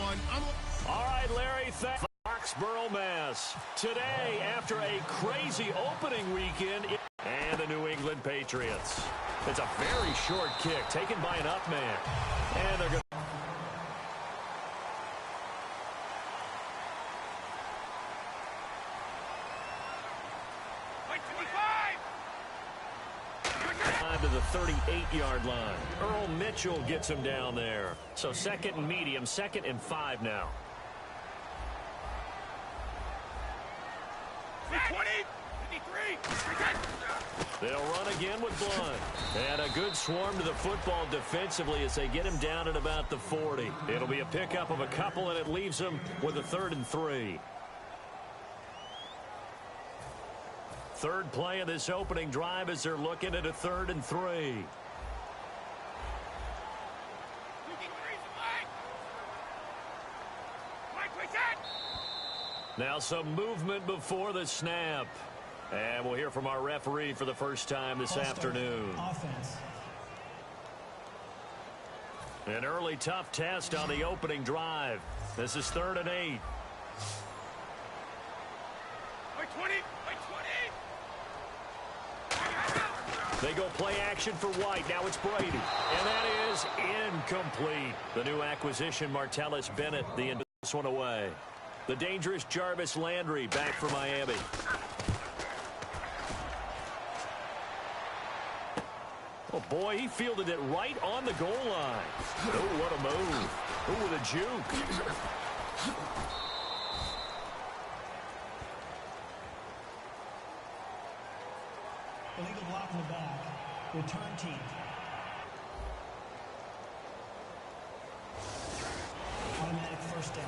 on. All right, Larry, Foxborough, Mass. Today, after a crazy opening weekend, and the New England Patriots. It's a very short kick taken by an up man. And they're going to... to the 38-yard line. Earl Mitchell gets him down there. So second and medium, 2nd and 5 now. 20, 53. They'll run again with Blunt. And a good swarm to the football defensively as they get him down at about the 40. It'll be a pickup of a couple, and it leaves them with a 3rd and 3. Third play of this opening drive as they're looking at a 3rd and 3. Now some movement before the snap. And we'll hear from our referee for the first time this afternoon. Offense. An early tough test on the opening drive. This is 3rd and 8. They go play action for White. Now it's Brady. And that is incomplete. The new acquisition, Martellus Bennett, the end of this one away. The dangerous Jarvis Landry back for Miami. Oh, boy, he fielded it right on the goal line. Oh, what a move. Oh, with a juke. Illegal block in the back. Return team. Automatic first down.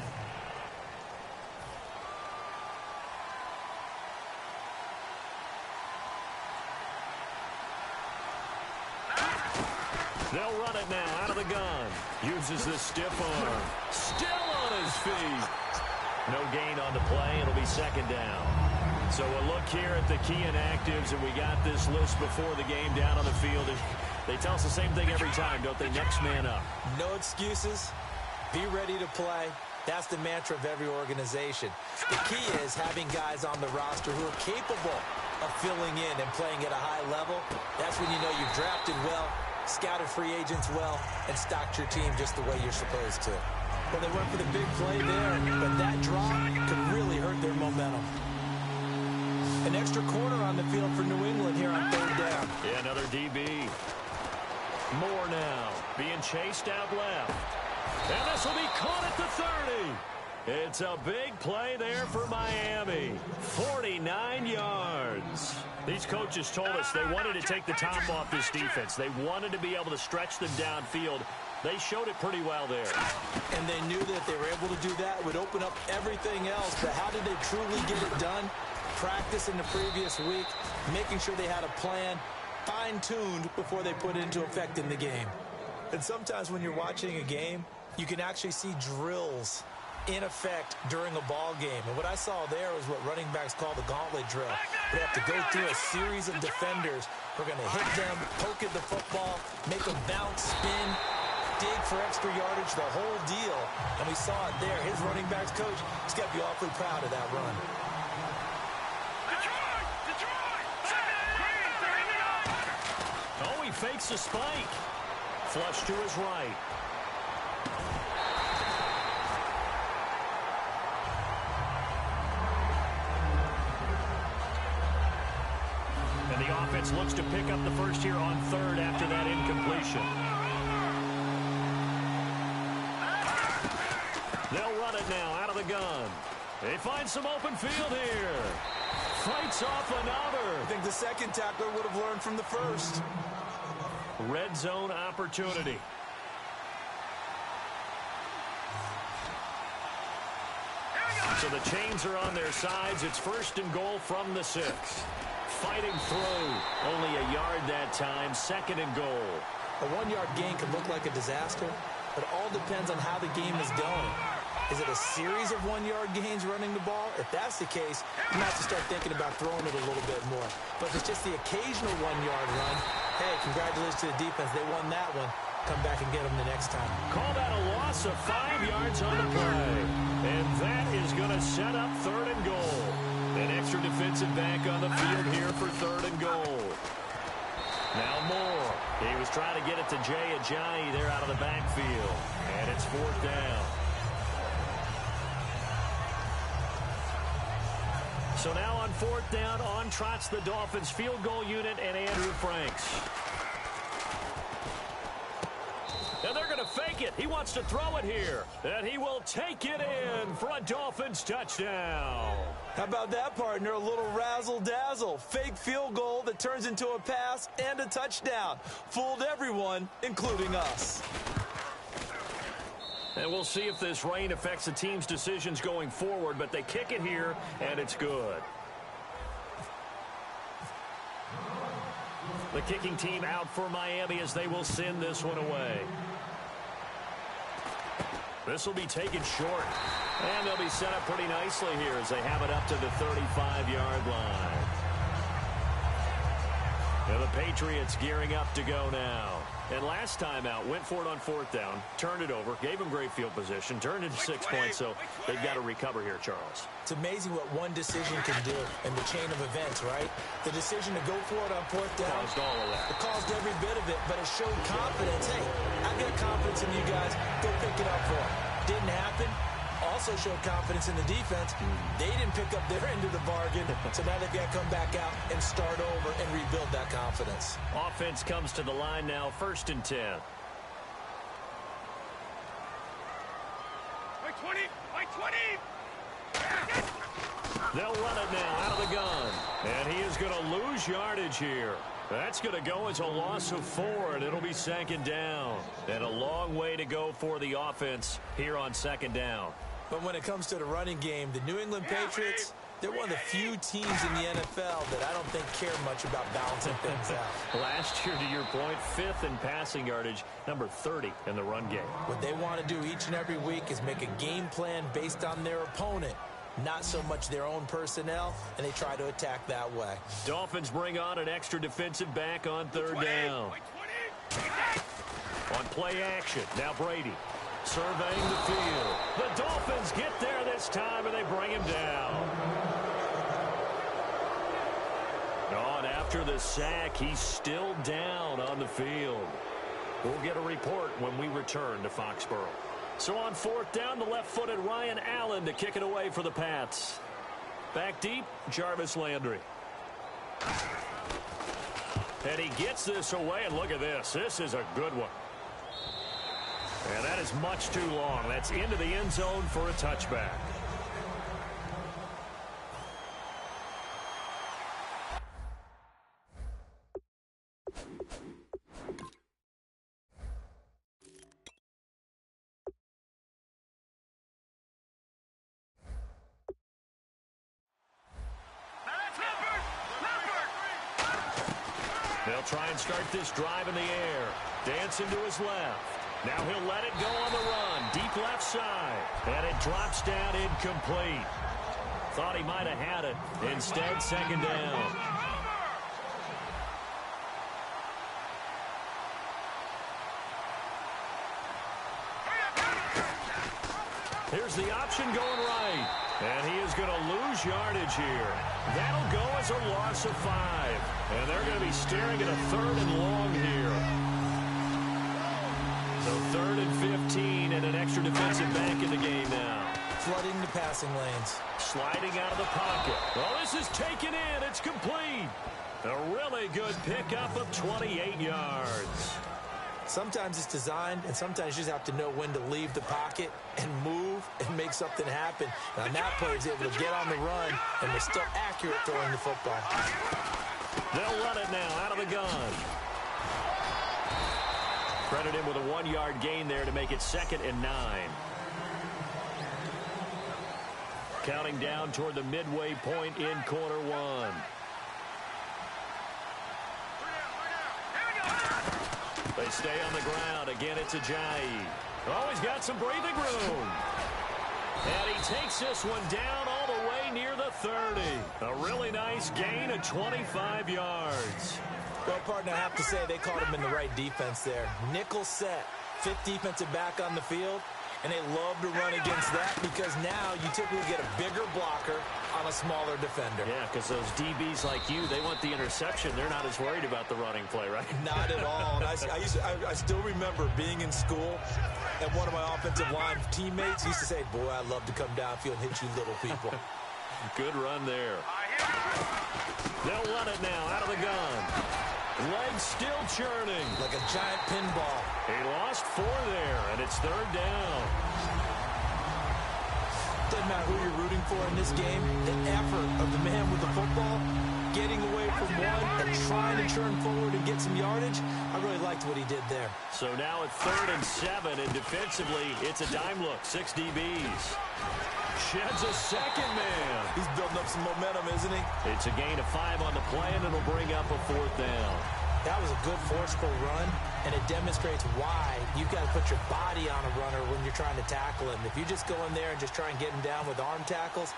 They'll run it now out of the gun. Uses the stiff arm. Still on his feet. No gain on the play. It'll be 2nd down. So a look here at the key inactives, and we got this list before the game down on the field. They tell us the same thing every time, don't they? Next man up. No excuses. Be ready to play. That's the mantra of every organization. The key is having guys on the roster who are capable of filling in and playing at a high level. That's when you know you've drafted well, scouted free agents well, and stocked your team just the way you're supposed to. Well, they went for the big play there, but that drop could really hurt their momentum. An extra corner on the field for New England here on 3rd down. Yeah, another DB. More now. Being chased out left. And this will be caught at the 30. It's a big play there for Miami. 49 yards. These coaches told us they wanted to take the top off this defense. They wanted to be able to stretch them downfield. They showed it pretty well there. And they knew that if they were able to do that, it would open up everything else. But how did they truly get it done? Practice in the previous week, making sure they had a plan, fine-tuned before they put it into effect in the game. And sometimes when you're watching a game, you can actually see drills in effect during a ball game. And what I saw there was what running backs call the gauntlet drill. They have to go through a series of defenders who are going to hit them, poke at the football, make them bounce, spin, dig for extra yardage, the whole deal. And we saw it there. His running backs coach, he's got to be awfully proud of that run. Oh, he fakes a spike. Flush to his right. And the offense looks to pick up the first here on 3rd after that incompletion. They'll run it now out of the gun. They find some open field here. Fights off another. I think the second tackler would have learned from the first. Red zone opportunity. So the chains are on their sides. It's 1st and goal from the 6. Fighting through. Only a yard that time. 2nd and goal. A 1-yard gain could look like a disaster, but it all depends on how the game is going. Is it a series of 1-yard gains running the ball? If that's the case, you might have to start thinking about throwing it a little bit more. But if it's just the occasional 1-yard run, hey, congratulations to the defense. They won that one. come back and get them the next time. Call that a loss of 5 yards on the play. And that is going to set up 3rd and goal. An extra defensive back on the field here for 3rd and goal. Now Moore. He was trying to get it to Jay Ajayi there out of the backfield. And it's 4th down. So now on 4th down, on trots the Dolphins field goal unit and Andrew Franks. And they're going to fake it. He wants to throw it here. And he will take it in for a Dolphins touchdown. How about that, partner? A little razzle-dazzle. Fake field goal that turns into a pass and a touchdown. Fooled everyone, including us. And we'll see if this rain affects the team's decisions going forward, but they kick it here, and it's good. The kicking team out for Miami as they will send this one away. This will be taken short. And they'll be set up pretty nicely here as they have it up to the 35-yard line. And the Patriots gearing up to go now. And last time out, went for it on 4th down, turned it over, gave them great field position, turned into 6 points, so they've got to recover here, Charles. It's amazing what one decision can do in the chain of events, right? The decision to go for it on 4th down. Caused all of that. It caused every bit of it, but it showed confidence. Hey, I've got confidence in you guys. Go pick it up for them. Didn't happen. Also showed confidence in the defense. They didn't pick up their end of the bargain, so now they've got to come back out and start over and rebuild that confidence. Offense comes to the line now, 1st and 10. By 20! By 20! They'll run it now out of the gun. And he is going to lose yardage here. That's going to go as a loss of 4, and it'll be 2nd down. And a long way to go for the offense here on 2nd down. But when it comes to the running game, the New England Patriots, they're one of the few teams in the NFL that I don't think care much about balancing things out. Last year, to your point, 5th in passing yardage, number 30 in the run game. What they want to do each and every week is make a game plan based on their opponent, not so much their own personnel, and they try to attack that way. Dolphins bring on an extra defensive back on 3rd down. On play action, now Brady surveying the field. The Dolphins get there this time, and they bring him down. On after the sack, he's still down on the field. We'll get a report when we return to Foxborough. So on 4th down, the left-footed Ryan Allen to kick it away for the Pats. Back deep, Jarvis Landry. And he gets this away, and look at this. This is a good one. And that is much too long. That's into the end zone for a touchback. They'll try and start this drive in the air. Dancing to his left. Now he'll let it go on the run. Deep left side. And it drops down incomplete. Thought he might have had it. Instead, 2nd down. Here's the option going right. And he is going to lose yardage here. That'll go as a loss of 5. And they're going to be staring at a 3rd and long here. So 3rd and 15 and an extra defensive back in the game now. Flooding the passing lanes. Sliding out of the pocket. Well, this is taken in. It's complete. A really good pickup of 28 yards. Sometimes it's designed, and sometimes you just have to know when to leave the pocket and move and make something happen. And on that play, he's able to get on the run, and they're still accurate throwing the football. They'll run it now out of the gun. Credit him with a 1-yard gain there to make it 2nd and 9. Counting down toward the midway point in quarter 1. They stay on the ground. Again, it's Ajayi. Oh, he's got some breathing room. And he takes this one down all the way near the 30. A really nice gain of 25 yards. Well, partner, I have to say they caught him in the right defense there. Nickel set, fifth defensive back on the field, and they love to run against that because now you typically get a bigger blocker on a smaller defender. Yeah, because those DBs like you, they want the interception. They're not as worried about the running play, right? Not at all. And I still remember being in school, and one of my offensive line teammates used to say, boy, I'd love to come downfield and hit you little people. Good run there. They'll run it now out of the gun. Legs still churning. Like a giant pinball. He lost 4 there, and it's third down. Doesn't matter who you're rooting for in this game. The effort of the man with the football, getting away from one and trying to turn forward and get some yardage, I really liked what he did there. So now it's 3rd and 7, and defensively, it's a dime look. 6 DBs. Sheds a second man. He's building up some momentum, isn't he? It's a gain of 5 on the play, and it'll bring up a 4th down. That was a good forceful run, and it demonstrates why you've got to put your body on a runner when you're trying to tackle him. If you just go in there and just try and get him down with arm tackles,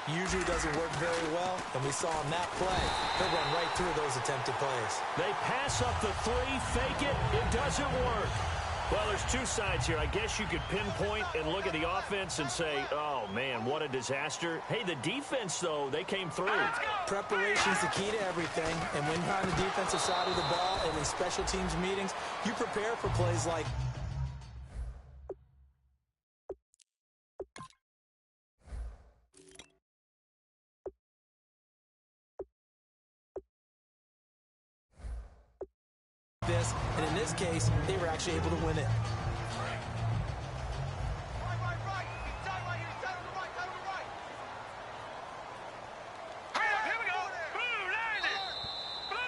usually doesn't work very well, and we saw in that play, he'll run right through those attempted plays. They pass up the 3, fake it, it doesn't work. Well, there's 2 sides here. I guess you could pinpoint and look at the offense and say, oh, man, what a disaster. Hey, the defense, though, they came through. Preparation's the key to everything, and when you're on the defensive side of the ball and in special teams meetings, you prepare for plays like this, and in this case, they were actually able to win it.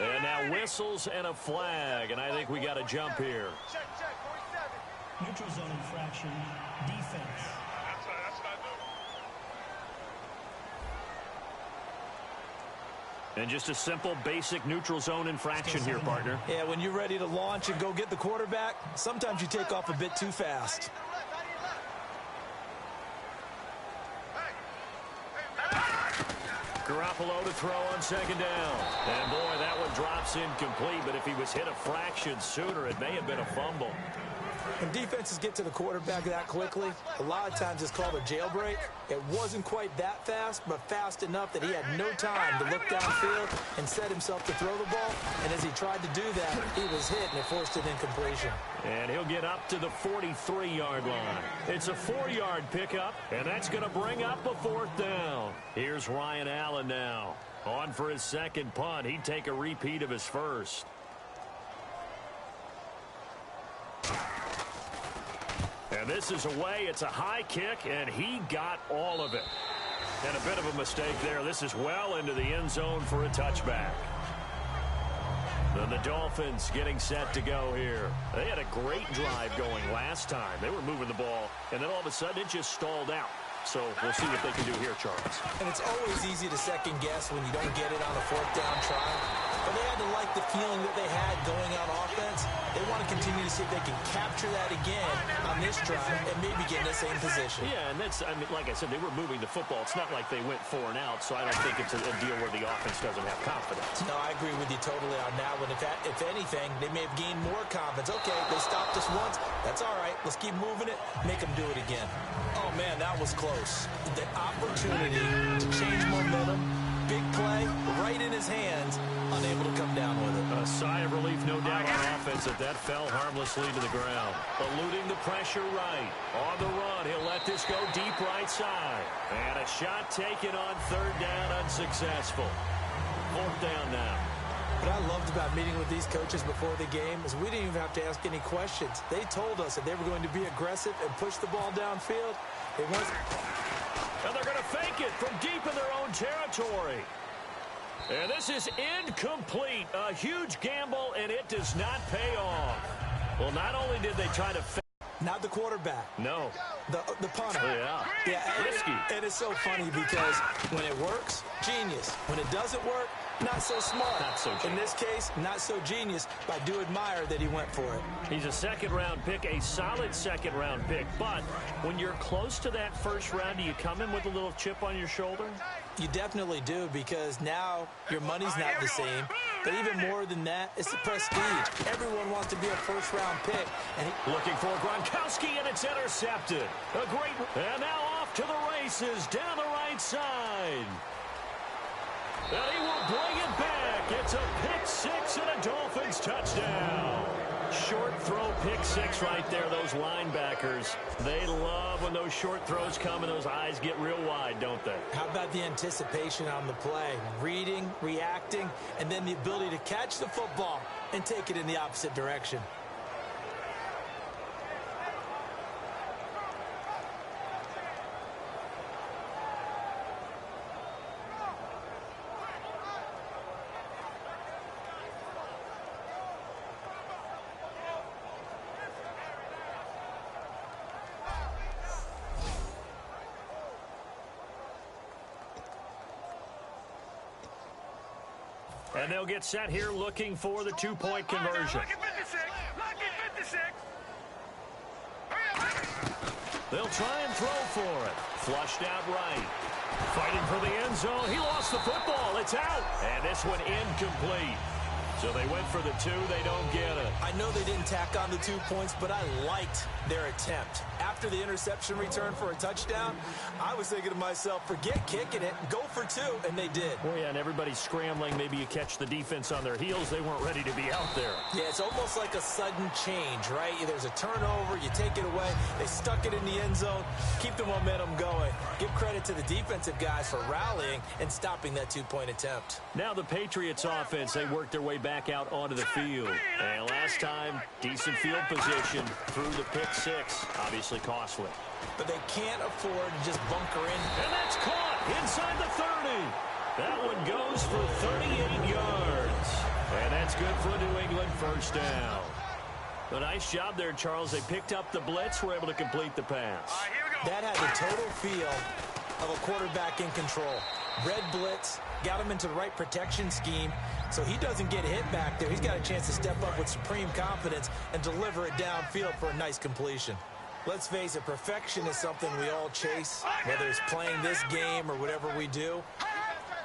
And now whistles and a flag, and I think we got a jump here. Neutral zone infraction, defense. And just a simple, basic neutral zone infraction here, partner. Yeah, when you're ready to launch and go get the quarterback, sometimes you take off a bit too fast. Garoppolo to throw on 2nd down. And, boy, that one drops incomplete, but if he was hit a fraction sooner, it may have been a fumble. When defenses get to the quarterback that quickly, a lot of times it's called a jailbreak. It wasn't quite that fast, but fast enough that he had no time to look downfield and set himself to throw the ball. And as he tried to do that, he was hit, and it forced an incompletion. And he'll get up to the 43-yard line. It's a 4-yard pickup, and that's going to bring up a 4th down. Here's Ryan Allen now. On for his 2nd punt. He'd take a repeat of his first. And this is away. It's a high kick, and he got all of it. And a bit of a mistake there. This is well into the end zone for a touchback. Then the Dolphins getting set to go here. They had a great drive going last time. They were moving the ball, and then all of a sudden it just stalled out. So we'll see what they can do here, Charles. And it's always easy to second guess when you don't get it on a 4th down try. But they had to like the feeling that they had going on offense. They want to continue to see if they can capture that again on this drive and maybe get in the same position. Yeah, and that's, I mean, like I said, they were moving the football. It's not like they went 4 and out, so I don't think it's a deal where the offense doesn't have confidence. No, I agree with you totally on that one. If anything, they may have gained more confidence. Okay, they stopped us once. That's all right. Let's keep moving it. Make them do it again. Oh, man, that was close. The opportunity to change momentum, big play, right in his hands, unable to come down with it. A sigh of relief, no doubt, on offense that fell harmlessly to the ground. Eluding the pressure right. On the run, he'll let this go deep right side. And a shot taken on 3rd down, unsuccessful. 4th down now. What I loved about meeting with these coaches before the game is we didn't even have to ask any questions. They told us that they were going to be aggressive and push the ball downfield. They weren't. And they're going to fake it from deep in their own territory. And this is incomplete. A huge gamble, and it does not pay off. Well, not only did they try to fake. Not the quarterback. No. The punter. Oh, yeah. Yeah, risky. And it's so funny because when it works, genius. When it doesn't work, not so smart. Not so genius. In this case, not so genius, but I do admire that he went for it. He's a second-round pick, a solid second-round pick. But when you're close to that first round, do you come in with a little chip on your shoulder? You definitely do, because now your money's not the same. But even more than that, it's the prestige. Everyone wants to be a first-round pick. And looking for Gronkowski, and it's intercepted. A great... And now off to the races down the right side. And he will bring it back. It's a pick six and a Dolphins touchdown. Short throw pick six right there. Those linebackers, they love when those short throws come and those eyes get real wide, don't they? How about the anticipation on the play? Reading, reacting, and then the ability to catch the football and take it in the opposite direction. And they'll get set here looking for the two-point conversion. They'll try and throw for it. Flushed out right. Fighting for the end zone. He lost the football. It's out. And this one incomplete. So they went for the two. They don't get it. I know they didn't tack on the 2 points, but I liked their attempt. After the interception return for a touchdown, I was thinking to myself, forget kicking it, go for two, and they did. Oh, yeah, and everybody's scrambling. Maybe you catch the defense on their heels. They weren't ready to be out there. Yeah, it's almost like a sudden change, right? There's a turnover, you take it away, they stuck it in the end zone, keep the momentum going. Give credit to the defensive guys for rallying and stopping that two-point attempt. Now the Patriots offense, they worked their way back out onto the field. And last time, decent field position through the pick six. Obviously costly. But they can't afford to just bunker in. And that's caught inside the 30. That one goes for 38 yards. And that's good for New England first down. A nice job there, Charles. They picked up the blitz, were able to complete the pass. That had the total feel of a quarterback in control. Red blitz, got him into the right protection scheme, so he doesn't get hit back there. He's got a chance to step up with supreme confidence and deliver it downfield for a nice completion. Let's face it, perfection is something we all chase, whether it's playing this game or whatever we do.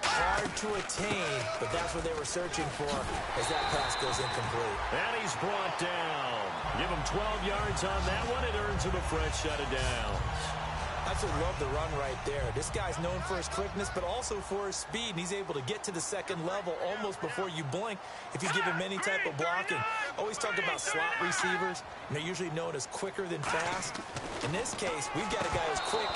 Hard to attain, but that's what they were searching for as that pass goes incomplete. And he's brought down. Give him 12 yards on that one. It earns him a fresh set of downs. That's what I love the run right there. This guy's known for his quickness, but also for his speed, and he's able to get to the second level almost before you blink if you give him any type of blocking. Always talk about slot receivers, and they're usually known as quicker than fast. In this case, we've got a guy who's quick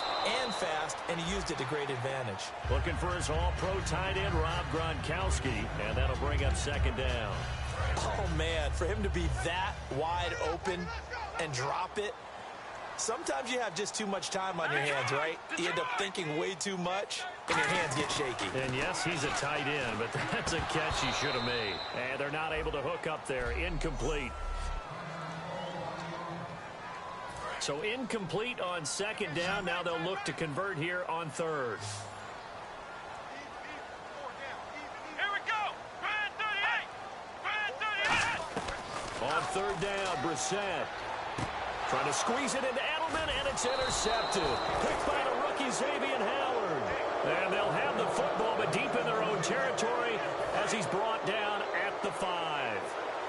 and fast, and he used it to great advantage. Looking for his all-pro tight end, Rob Gronkowski, and that'll bring up second down. Oh, man, for him to be that wide open and drop it, sometimes you have just too much time on your hands, right? You end up thinking way too much, and your hands get shaky. And yes, he's a tight end, but that's a catch he should have made. And they're not able to hook up there. Incomplete. So incomplete on second down. Now they'll look to convert here on third. Here we go. On third down, Brissett. Trying to squeeze it into Edelman, and it's intercepted. Picked by the rookie, Xavier Howard. And they'll have the football, but deep in their own territory as he's brought down at the 5.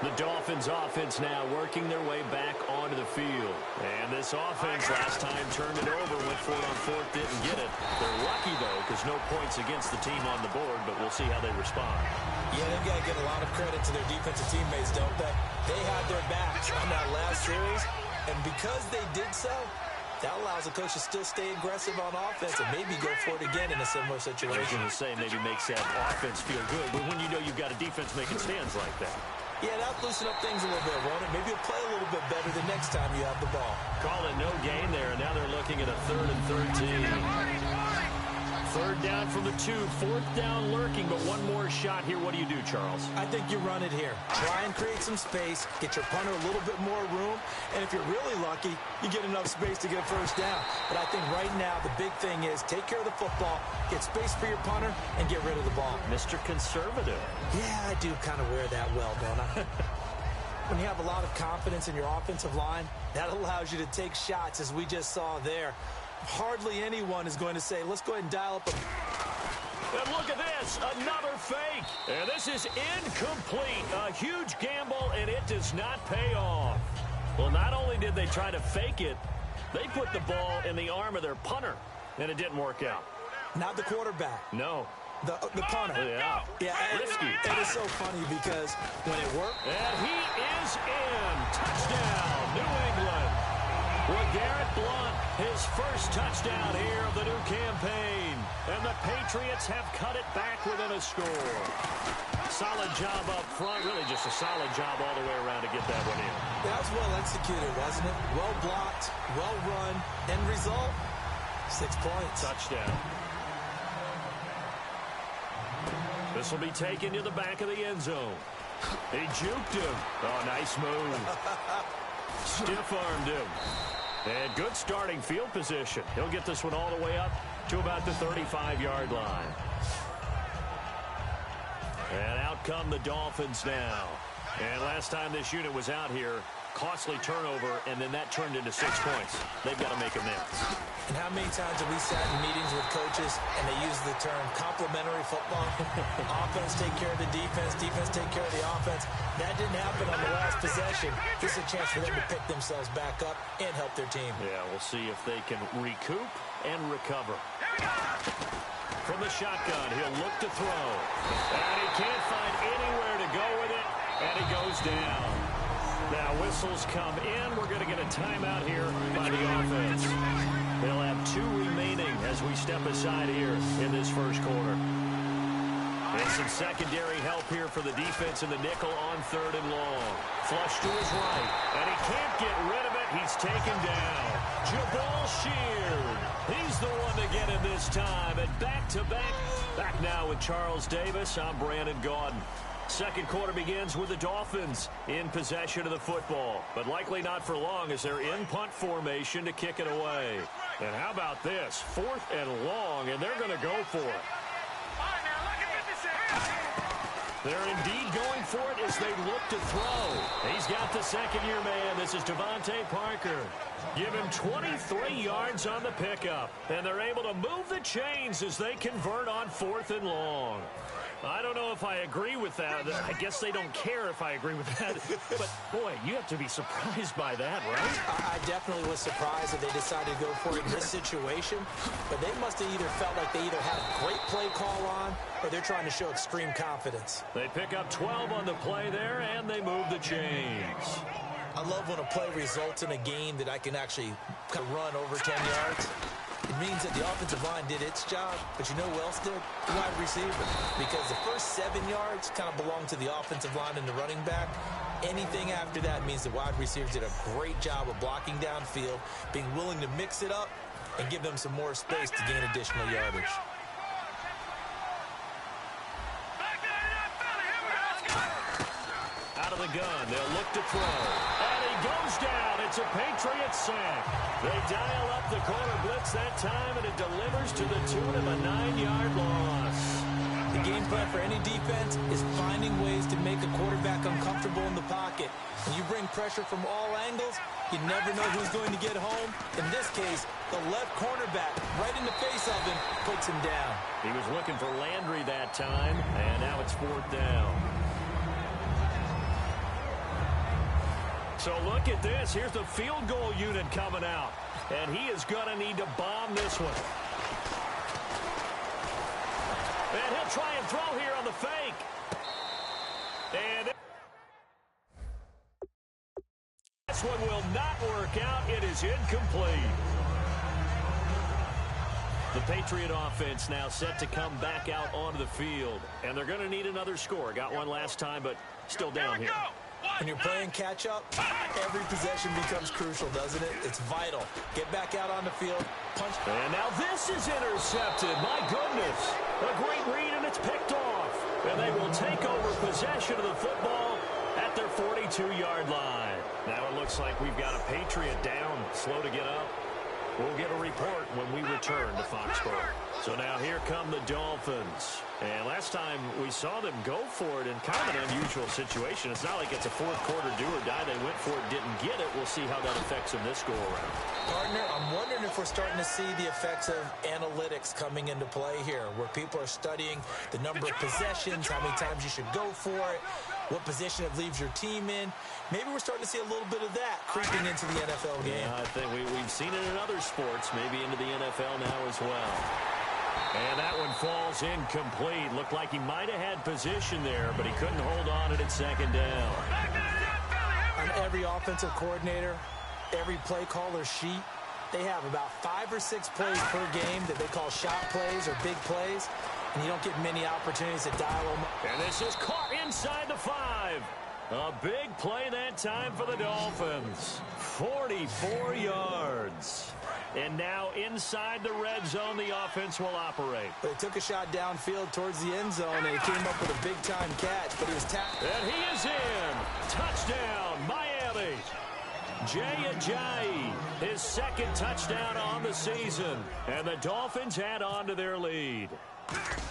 The Dolphins offense now working their way back onto the field. And this offense last time turned it over, went for it on fourth, didn't get it. They're lucky, though, because no points against the team on the board, but we'll see how they respond. Yeah, they've got to get a lot of credit to their defensive teammates, don't they? They had their backs on that last series. And because they did so, that allows the coach to still stay aggressive on offense and maybe go for it again in a similar situation. I was going to say maybe makes that offense feel good, but when you know you've got a defense making stands like that. Yeah, that'll loosen up things a little bit, won't it? Maybe you'll play a little bit better the next time you have the ball. Call it no gain there, and now they're looking at a 3rd and 13. Third down from the 2, fourth down lurking, but one more shot here. What do you do, Charles? I think you run it here. Try and create some space, get your punter a little bit more room, and if you're really lucky, you get enough space to get a first down. But I think right now the big thing is take care of the football, get space for your punter, and get rid of the ball. Mr. Conservative. Yeah, I do kind of wear that well, don't I? When you have a lot of confidence in your offensive line, that allows you to take shots, as we just saw there. Hardly anyone is going to say, let's go ahead and dial up a... And look at this, another fake. And this is incomplete. A huge gamble, and it does not pay off. Well, not only did they try to fake it, they put the ball in the arm of their punter, and it didn't work out. Not the quarterback. No. The punter. Yeah. Risky. It is so funny because when it worked... And he is in. Touchdown, New England. Well, Garrett Blount, his first touchdown here of the new campaign. And the Patriots have cut it back within a score. Solid job up front. Really just a solid job all the way around to get that one in. That was well executed, wasn't it? Well blocked, well run. End result, 6 points. Touchdown. This will be taken to the back of the end zone. He juked him. Oh, nice move. Stiff-armed him. And good starting field position. He'll get this one all the way up to about the 35-yard line. And out come the Dolphins now. And last time this unit was out here, costly turnover, and then that turned into 6 points. They've got to make amends. And how many times have we sat in meetings with coaches and they use the term complementary football? Offense take care of the defense, defense take care of the offense. That didn't happen on the last possession. This is a chance for them to pick themselves back up and help their team. Yeah, we'll see if they can recoup and recover. From the shotgun, he'll look to throw. And he can't find anywhere to go with it, and he goes down. Now whistles come in. We're going to get a timeout here by the offense. They'll have 2 remaining as we step aside here in this first quarter. And some secondary help here for the defense in the nickel on 3rd and long. Flush to his right, and he can't get rid of it. He's taken down. Jabal Sheard. He's the one to get him this time. And back-to-back. Back now with Charles Davis. I'm Brandon Gaudin. Second quarter begins with the Dolphins in possession of the football, but likely not for long as they're in punt formation to kick it away. And how about this? 4th and long, and they're going to go for it. They're indeed going for it as they look to throw. He's got the second-year man. This is Devontae Parker. Give him 23 yards on the pickup, and they're able to move the chains as they convert on 4th and long. I don't know if I agree with that. I guess they don't care if I agree with that. But, boy, you have to be surprised by that, right? I definitely was surprised that they decided to go for it in this situation. But they must have either felt like they either had a great play call on or they're trying to show extreme confidence. They pick up 12 on the play there, and they move the chains. I love when a play results in a game that I can actually run over 10 yards. It means that the offensive line did its job, but you know who else did? The wide receiver. Because the first 7 yards kind of belong to the offensive line and the running back. Anything after that means the wide receivers did a great job of blocking downfield, being willing to mix it up, and give them some more space to gain additional yardage. Out of the gun, they'll look to throw. And he goes down. It's a Patriots sack. They dial up the corner blitz that time, and it delivers to the tune of a 9-yard loss. The game plan for any defense is finding ways to make a quarterback uncomfortable in the pocket. When you bring pressure from all angles, you never know who's going to get home. In this case, the left cornerback, right in the face of him, puts him down. He was looking for Landry that time, and now it's 4th down. So look at this. Here's the field goal unit coming out. And he is going to need to bomb this one. And he'll try and throw here on the fake. And this one will not work out. It is incomplete. The Patriot offense now set to come back out onto the field. And they're going to need another score. Got one last time, but still down here. When you're playing catch-up, every possession becomes crucial, doesn't it? It's vital. Get back out on the field, punch. And now this is intercepted. My goodness. A great read, and it's picked off. And they will take over possession of the football at their 42-yard line. Now it looks like we've got a Patriot down, slow to get up. We'll get a report when we return to Foxborough. So now here come the Dolphins. And last time we saw them go for it in kind of an unusual situation. It's not like it's a fourth quarter do or die. They went for it, didn't get it. We'll see how that affects them this go-around. Partner, I'm wondering if we're starting to see the effects of analytics coming into play here, where people are studying the number of possessions, how many times you should go for it, what position it leaves your team in. Maybe we're starting to see a little bit of that creeping into the NFL game. Yeah, I think we've seen it in other sports, maybe into the NFL now as well. And that one falls incomplete. Looked like he might have had position there, but he couldn't hold on at second down. On every offensive coordinator, every play caller sheet, they have about 5 or 6 plays per game that they call shot plays or big plays, and you don't get many opportunities to dial them up. And this is caught inside the 5. A big play that time for the Dolphins. 44 yards. And now inside the red zone, the offense will operate. They took a shot downfield towards the end zone, and he came up with a big-time catch, but he was tackled. And he is in. Touchdown, Miami. Jay Ajayi, his second touchdown on the season. And the Dolphins add on to their lead.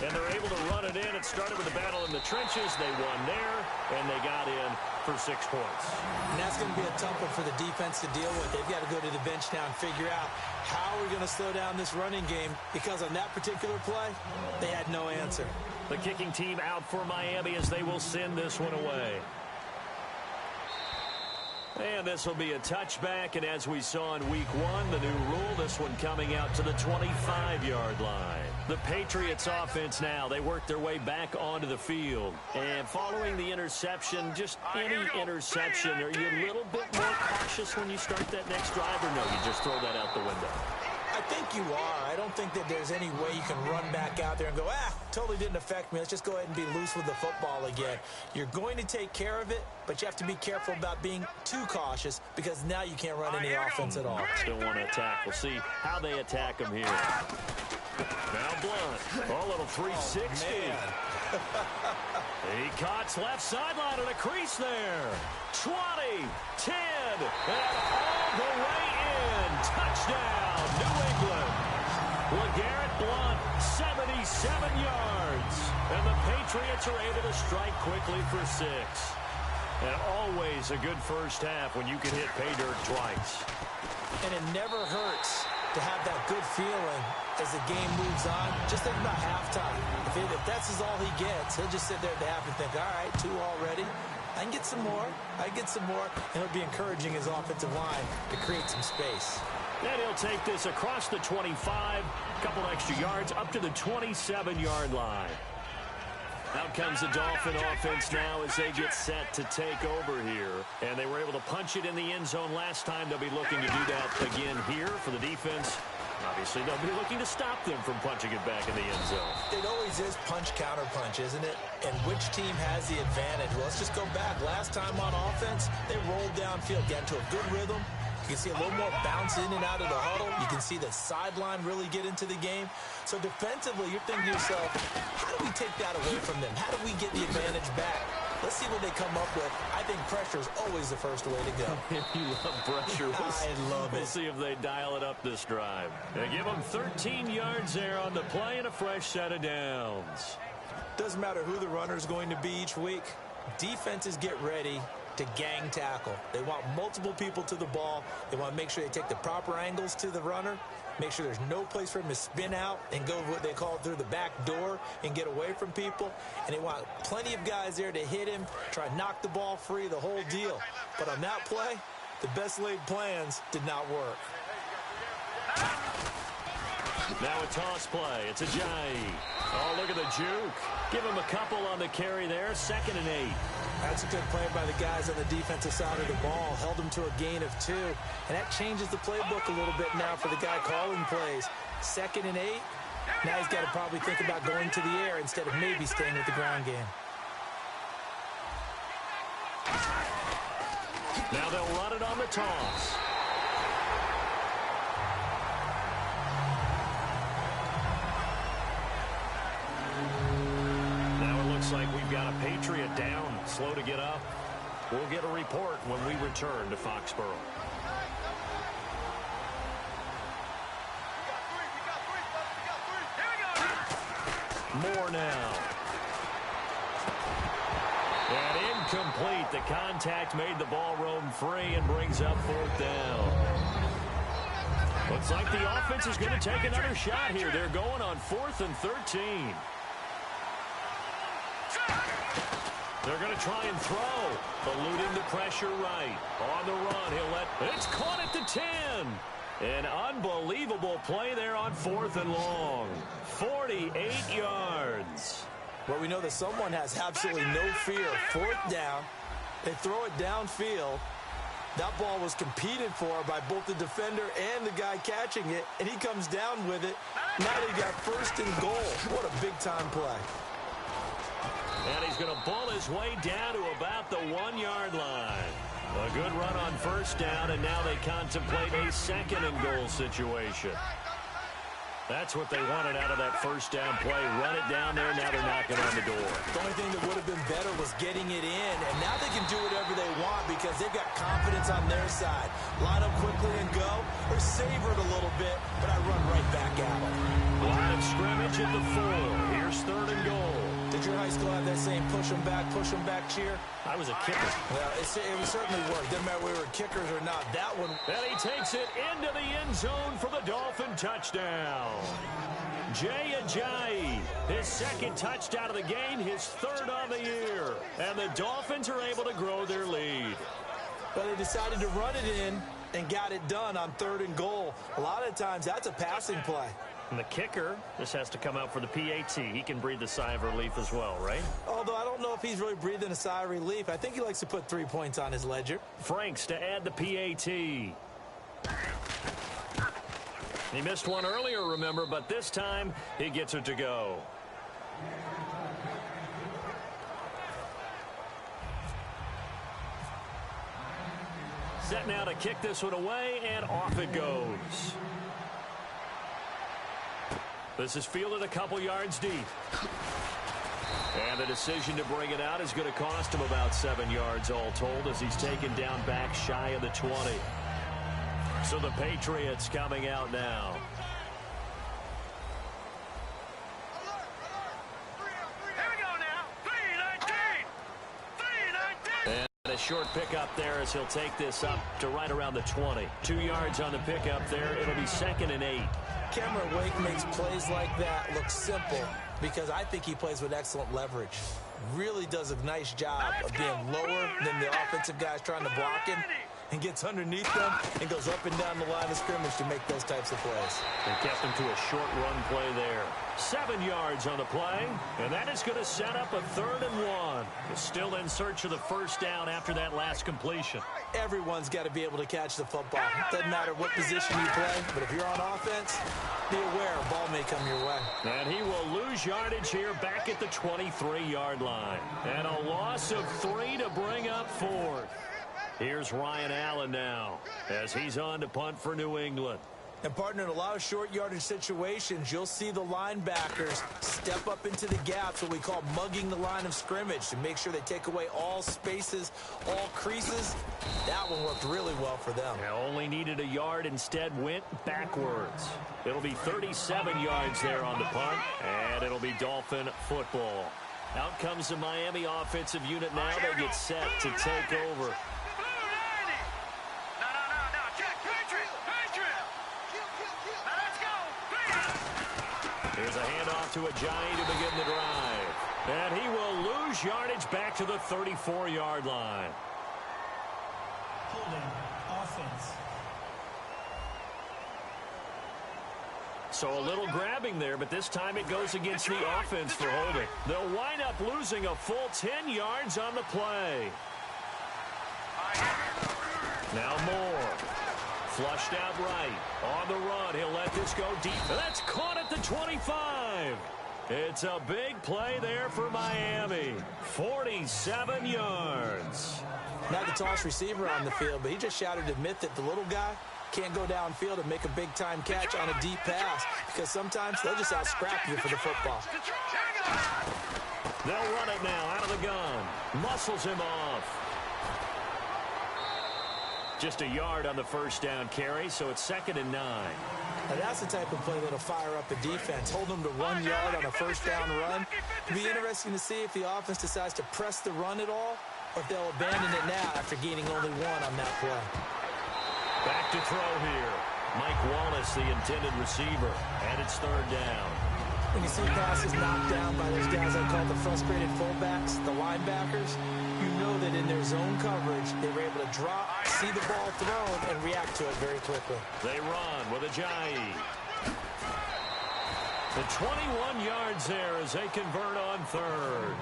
And they're able to run it in. It started with a battle in the trenches. They won there, and they got in for 6 points. And that's going to be a tough one for the defense to deal with. They've got to go to the bench now and figure out how we're going to slow down this running game, because on that particular play, they had no answer. The kicking team out for Miami as they will send this one away. And this will be a touchback, and as we saw in week 1, the new rule, this one coming out to the 25-yard line. The Patriots offense now, they work their way back onto the field. And following the interception, just any interception, are you a little bit more cautious when you start that next drive, or no, you just throw that out the window? I think you are. I don't think that there's any way you can run back out there and go, totally didn't affect me. Let's just go ahead and be loose with the football again. You're going to take care of it, but you have to be careful about being too cautious, because now you can't run any offense at all. Still want to attack. We'll see how they attack him here. Now Blunt. A little 360. He cuts left sideline and a crease there. 20, 10, and all the way in. Touchdown, New England. LeGarrette Blunt, 77 yards. And the Patriots are able to strike quickly for 6. And always a good first half when you can hit pay dirt twice. And it never hurts to have that good feeling as the game moves on. Just think about halftime. If that's all he gets, he'll just sit there at the half and think, all right, 2 already. I can get some more. I can get some more. And he'll be encouraging his offensive line to create some space. And he'll take this across the 25, a couple extra yards, up to the 27-yard line. Out comes the Dolphin offense now as they get set to take over here. And they were able to punch it in the end zone last time. They'll be looking to do that again here for the defense. Obviously, they'll be looking to stop them from punching it back in the end zone. It always is punch-counter-punch, isn't it? And which team has the advantage? Well, let's just go back. Last time on offense, they rolled downfield, got into a good rhythm. You can see a little more bounce in and out of the huddle. You can see the sideline really get into the game. So defensively, you're thinking to yourself, how do we take that away from them? How do we get the advantage back? Let's see what they come up with. I think pressure is always the first way to go. You love pressure. I love it. We'll see if they dial it up this drive. They give them 13 yards there on the play and a fresh set of downs. Doesn't matter who the runner is going to be each week. Defenses get ready to gang tackle. They want multiple people to the ball. They want to make sure they take the proper angles to the runner, make sure there's no place for him to spin out and go what they call through the back door and get away from people. And they want plenty of guys there to hit him, try to knock the ball free, the whole deal. But on that play, the best laid plans did not work. Now a toss play. It's Ajayi. Oh, look at the juke. Give him a couple on the carry there. 2nd and 8. That's a good play by the guys on the defensive side of the ball. Held them to a gain of 2. And that changes the playbook a little bit now for the guy calling plays. 2nd and 8. Now he's got to probably think about going to the air instead of maybe staying with the ground game. Now they'll run it on the toss. Now it looks like we've got a Patriot down, slow to get up. We'll get a report when we return to Foxborough. More now. And incomplete. The contact made the ball roam free and brings up fourth down. Looks like the offense is going to take another shot here. They're going on 4th and 13. They're going to try and throw. Eluding the pressure right. On the run, he'll let... It's caught at the 10. An unbelievable play there on 4th and long. 48 yards. Well, we know that someone has absolutely no fear. 4th down. They throw it downfield. That ball was competed for by both the defender and the guy catching it, and he comes down with it. Now they got 1st and goal. What a big-time play. And he's going to ball his way down to about the 1-yard line. A good run on 1st down, and now they contemplate a 2nd and goal situation. That's what they wanted out of that 1st down play. Run it down there, now they're knocking on the door. The only thing that would have been better was getting it in, and now they can do whatever they want because they've got confidence on their side. Line up quickly and go, or savor it a little bit, but I run right back at them. Line of scrimmage at the 4. Here's 3rd and goal. Did your high school have that same push 'em back cheer? I was a kicker. Well, it certainly worked. Didn't matter whether we were kickers or not. That one. And he takes it into the end zone for the Dolphin touchdown. Jay Ajayi, his 2nd touchdown of the game, his 3rd on the year. And the Dolphins are able to grow their lead. But they decided to run it in and got it done on 3rd and goal. A lot of times that's a passing play. And the kicker, this has to come out for the PAT. He can breathe a sigh of relief as well, right? Although I don't know if he's really breathing a sigh of relief. I think he likes to put 3 points on his ledger. Franks to add the PAT. He missed one earlier, remember, but this time he gets it to go. Set now to kick this one away, and off it goes. This is fielded a couple yards deep. And the decision to bring it out is going to cost him about 7 yards all told as he's taken down back shy of the 20. So the Patriots coming out now. Here we go now. 3-19. And a short pickup there as he'll take this up to right around the 20. 2 yards on the pickup there. It'll be 2nd and 8. Cameron Wake makes plays like that look simple because I think he plays with excellent leverage. Really does a nice job of being lower than the offensive guys trying to block him and gets underneath them and goes up and down the line of scrimmage to make those types of plays. They kept him to a short run play there. 7 yards on the play, and that is going to set up a 3rd and 1. Still in search of the 1st down after that last completion. Everyone's got to be able to catch the football. Doesn't matter what position you play, but if you're on offense, be aware a ball may come your way. And he will lose yardage here back at the 23-yard line. And a loss of 3 to bring up 4th. Here's Ryan Allen now as he's on to punt for New England. And, partner, in a lot of short yardage situations, you'll see the linebackers step up into the gaps, what we call mugging the line of scrimmage, to make sure they take away all spaces, all creases. That one worked really well for them. They only needed a yard, instead went backwards. It'll be 37 yards there on the punt, and it'll be Dolphin football. Out comes the Miami offensive unit now. They get set to take over. Here's a handoff to Ajayi to begin the drive. And he will lose yardage back to the 34-yard line. Holding offense. So a little grabbing there, but this time it goes against the offense for holding. They'll wind up losing a full 10 yards on the play. Now Moore. Flushed out right. On the run, he'll let this go deep. That's caught at the 25. It's a big play there for Miami. 47 yards. Not the tallest receiver on the field, but he just shouted to admit that the little guy can't go downfield and make a big-time catch on a deep pass because sometimes they'll just out-scrap you for the football. They'll run it now out of the gun. Muscles him off. Just a yard on the first down carry, so it's 2nd and 9. Now that's the type of play that'll fire up a defense. Hold them to 1 yard on a first down run. It'll be interesting to see if the offense decides to press the run at all or if they'll abandon it now after gaining only 1 on that play. Back to throw here. Mike Wallace, the intended receiver, and it's 3rd down. When you see passes knocked down by those guys I call the frustrated fullbacks, the linebackers, you know that in their zone coverage, they were able to drop, see the ball thrown, and react to it very quickly. They run with Ajayi. The 21 yards there as they convert on 3rd.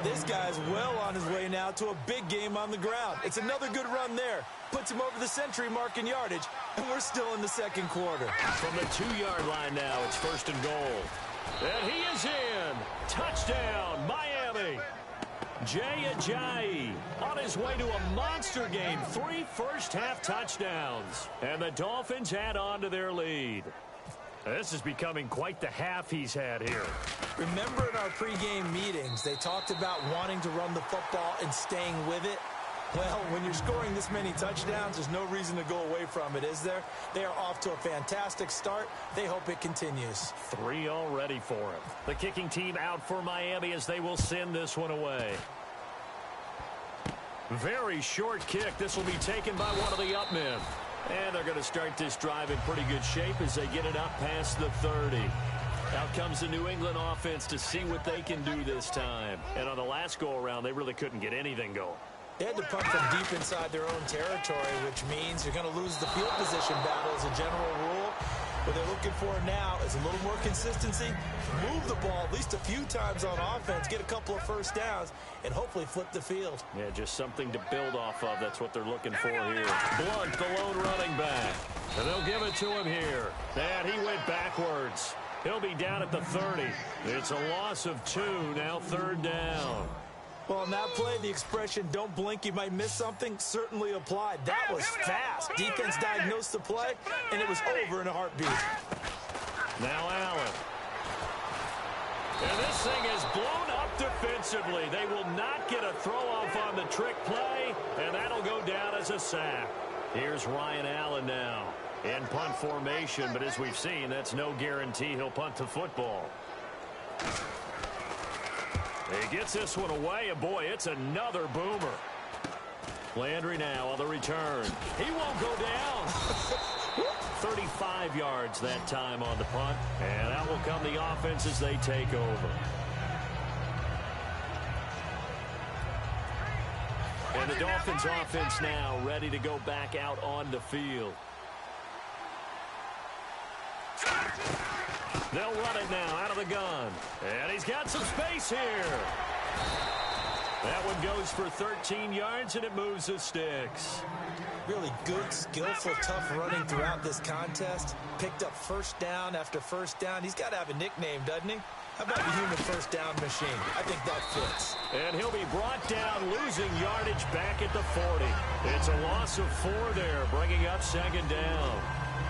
This guy's well on his way now to a big game on the ground. It's another good run there. Puts him over the century mark in yardage, and we're still in the 2nd quarter. From the 2-yard line now, it's 1st and goal. And he is in. Touchdown, Miami. Jay Ajayi on his way to a monster game. 3 first-half touchdowns. And the Dolphins add on to their lead. This is becoming quite the half he's had here. Remember in our pregame meetings, they talked about wanting to run the football and staying with it? Well, when you're scoring this many touchdowns, there's no reason to go away from it, is there? They are off to a fantastic start. They hope it continues. 3 already for him. The kicking team out for Miami as they will send this one away. Very short kick. This will be taken by one of the up men. And they're going to start this drive in pretty good shape as they get it up past the 30. Out comes the New England offense to see what they can do this time. And on the last go-around, they really couldn't get anything going. They had to punt from deep inside their own territory, which means you're going to lose the field position battle as a general rule. What they're looking for now is a little more consistency, move the ball at least a few times on offense, get a couple of first downs, and hopefully flip the field. Yeah, just something to build off of. That's what they're looking for here. Blunt, the lone running back. And they'll give it to him here. And he went backwards. He'll be down at the 30. It's a loss of 2, now 3rd down. Well, on that play, the expression, don't blink, you might miss something, certainly applied. That was fast. Defense diagnosed the play, and it was over in a heartbeat. Now Allen. And this thing is blown up defensively. They will not get a throw-off on the trick play, and that'll go down as a sack. Here's Ryan Allen now in punt formation, but as we've seen, that's no guarantee he'll punt the football. He gets this one away, and boy, it's another boomer. Landry now on the return. He won't go down. 35 yards that time on the punt, and out will come the offense as they take over. And the Dolphins offense now ready to go back out on the field. They'll run it now out of the gun. And he's got some space here. That one goes for 13 yards, and it moves the sticks. Really good, skillful, tough running throughout this contest. Picked up first down after first down. He's got to have a nickname, doesn't he? How about the human first down machine? I think that fits. And he'll be brought down, losing yardage back at the 40. It's a loss of 4 there, bringing up 2nd down.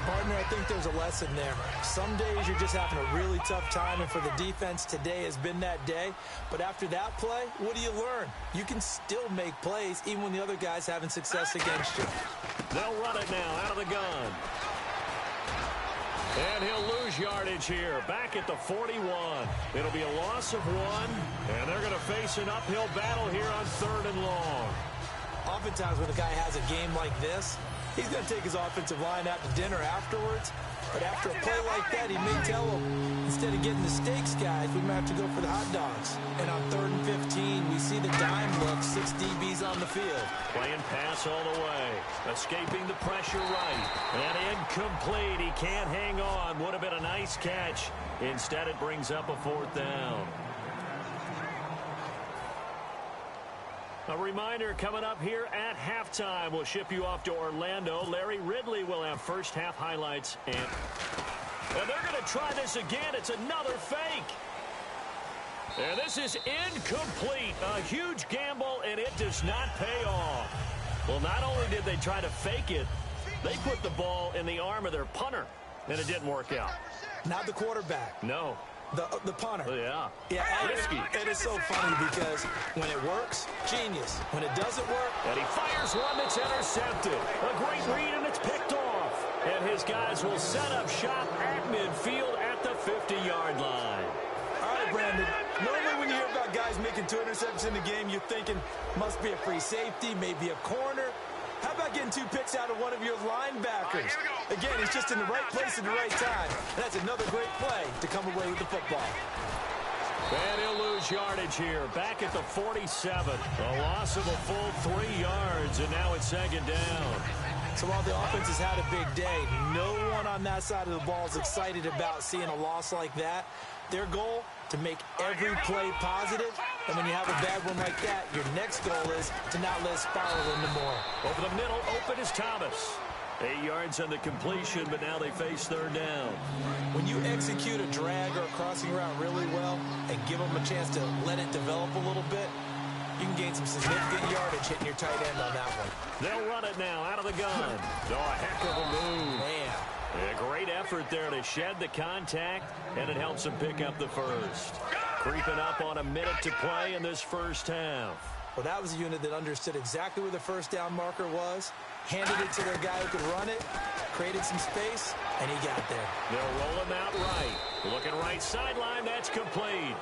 Partner, I think there's a lesson there. Some days you're just having a really tough time, and for the defense, today has been that day. But after that play, what do you learn? You can still make plays even when the other guy's having success against you. They'll run it now out of the gun. And he'll lose yardage here, back at the 41. It'll be a loss of 1, and they're going to face an uphill battle here on 3rd and long. Oftentimes when a guy has a game like this, he's going to take his offensive line out to dinner afterwards. But after a play like that, he may tell them, instead of getting the steaks, guys, we might have to go for the hot dogs. And on 3rd and 15, we see the dime look, 6 DBs on the field. Playing pass all the way. Escaping the pressure right. And incomplete. He can't hang on. Would have been a nice catch. Instead, it brings up a 4th down. A reminder coming up here at halftime. We'll ship you off to Orlando. Larry Ridley will have first half highlights. And they're going to try this again. It's another fake. And this is incomplete. A huge gamble, and it does not pay off. Well, not only did they try to fake it, they put the ball in the arm of their punter, and it didn't work out. Not the quarterback. No. The punter. Yeah. Risky. It is so funny because when it works, genius. When it doesn't work, and he fires one that's intercepted. A great read, and it's picked off. And his guys will set up shop at midfield at the 50-yard line. All right, Brandon. Normally when you hear about guys making 2 interceptions in the game, you're thinking must be a free safety, maybe a corner. How about getting 2 picks out of one of your linebackers? Again, he's just in the right place at the right time. And that's another great play to come away with the football. And he'll lose yardage here. Back at the 47. A loss of a full 3 yards, and now it's second down. So while the offense has had a big day, no one on that side of the ball is excited about seeing a loss like that. Their goal, to make every play positive. And when you have a bad one like that, your next goal is to not let it spiral into more. Over the middle, open is Thomas. 8 yards on the completion, but now they face third down. When you execute a drag or a crossing route really well and give them a chance to let it develop a little bit, you can gain some significant yardage hitting your tight end on that one. They'll run it now out of the gun. Oh, a heck of a move. Man. A great effort there to shed the contact, and it helps them pick up the first. Creeping up on a minute to play in this first half. Well, that was a unit that understood exactly where the first down marker was, handed it to their guy who could run it, created some space, and he got there. They'll roll him out right. Looking right sideline, that's complete.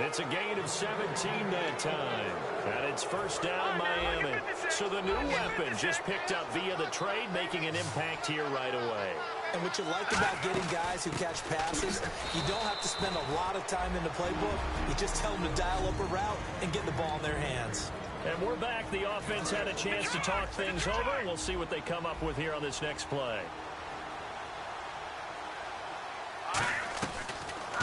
It's a gain of 17 that time. And it's first down, Miami. So the new weapon just picked up via the trade, making an impact here right away. And what you like about getting guys who catch passes, you don't have to spend a lot of time in the playbook. You just tell them to dial up a route and get the ball in their hands. And we're back. The offense had a chance to talk things over. We'll see what they come up with here on this next play.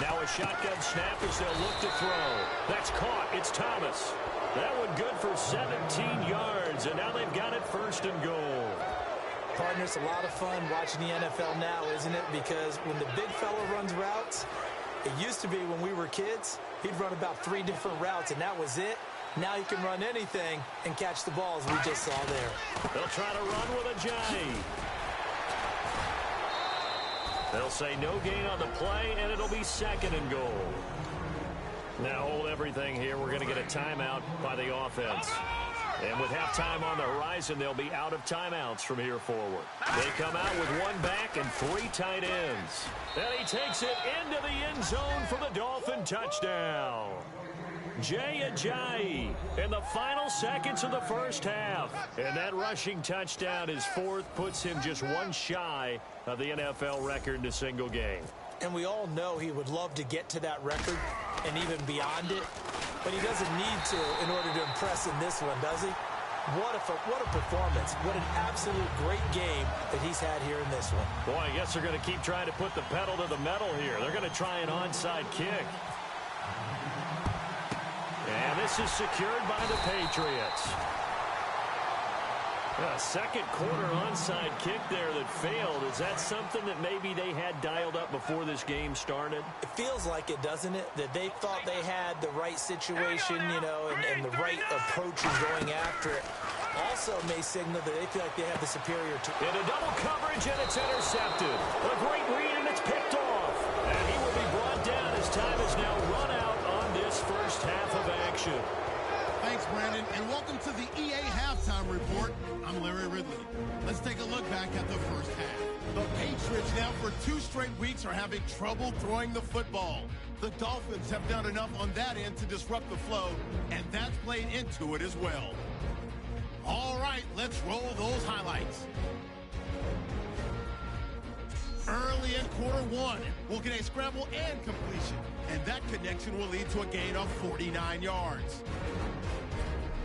Now a shotgun snap as they'll look to throw. That's caught. It's Thomas. That one good for 17 yards, and now they've got it first and goal. Partner, it's a lot of fun watching the NFL now, isn't it? Because when the big fella runs routes, it used to be when we were kids, he'd run about 3 different routes, and that was it. Now he can run anything and catch the ball, as we just saw there. They'll try to run with a J. They'll say no gain on the play, and it'll be second and goal. Now hold everything here. We're going to get a timeout by the offense. And with halftime on the horizon, they'll be out of timeouts from here forward. They come out with 1 back and 3 tight ends. And he takes it into the end zone for the Dolphin touchdown. Jay Ajayi in the final seconds of the first half. And that rushing touchdown, his 4th, puts him just 1 shy of the NFL record in a single game. And we all know he would love to get to that record and even beyond it. But he doesn't need to in order to impress in this one, does he? What a performance. What an absolute great game that he's had here in this one. Boy, I guess they're going to keep trying to put the pedal to the metal here. They're going to try an onside kick. And this is secured by the Patriots. A second quarter onside kick there that failed. Is that something that maybe they had dialed up before this game started? It feels like it, doesn't it? That they thought they had the right situation, you know, and the right approach in going after it. Also may signal that they feel like they have the superior tool. Into double coverage, and it's intercepted. A great read, and it's picked off. And he will be brought down as time is now run out on this first half of action. Thanks, Brandon, and welcome to the EA Halftime Report. I'm Larry Ridley. Let's take a look back at the first half. The Patriots now for 2 straight weeks are having trouble throwing the football. The Dolphins have done enough on that end to disrupt the flow, and that's played into it as well. All right, let's roll those highlights. Early in quarter 1, we'll get a scramble and completion, and that connection will lead to a gain of 49 yards.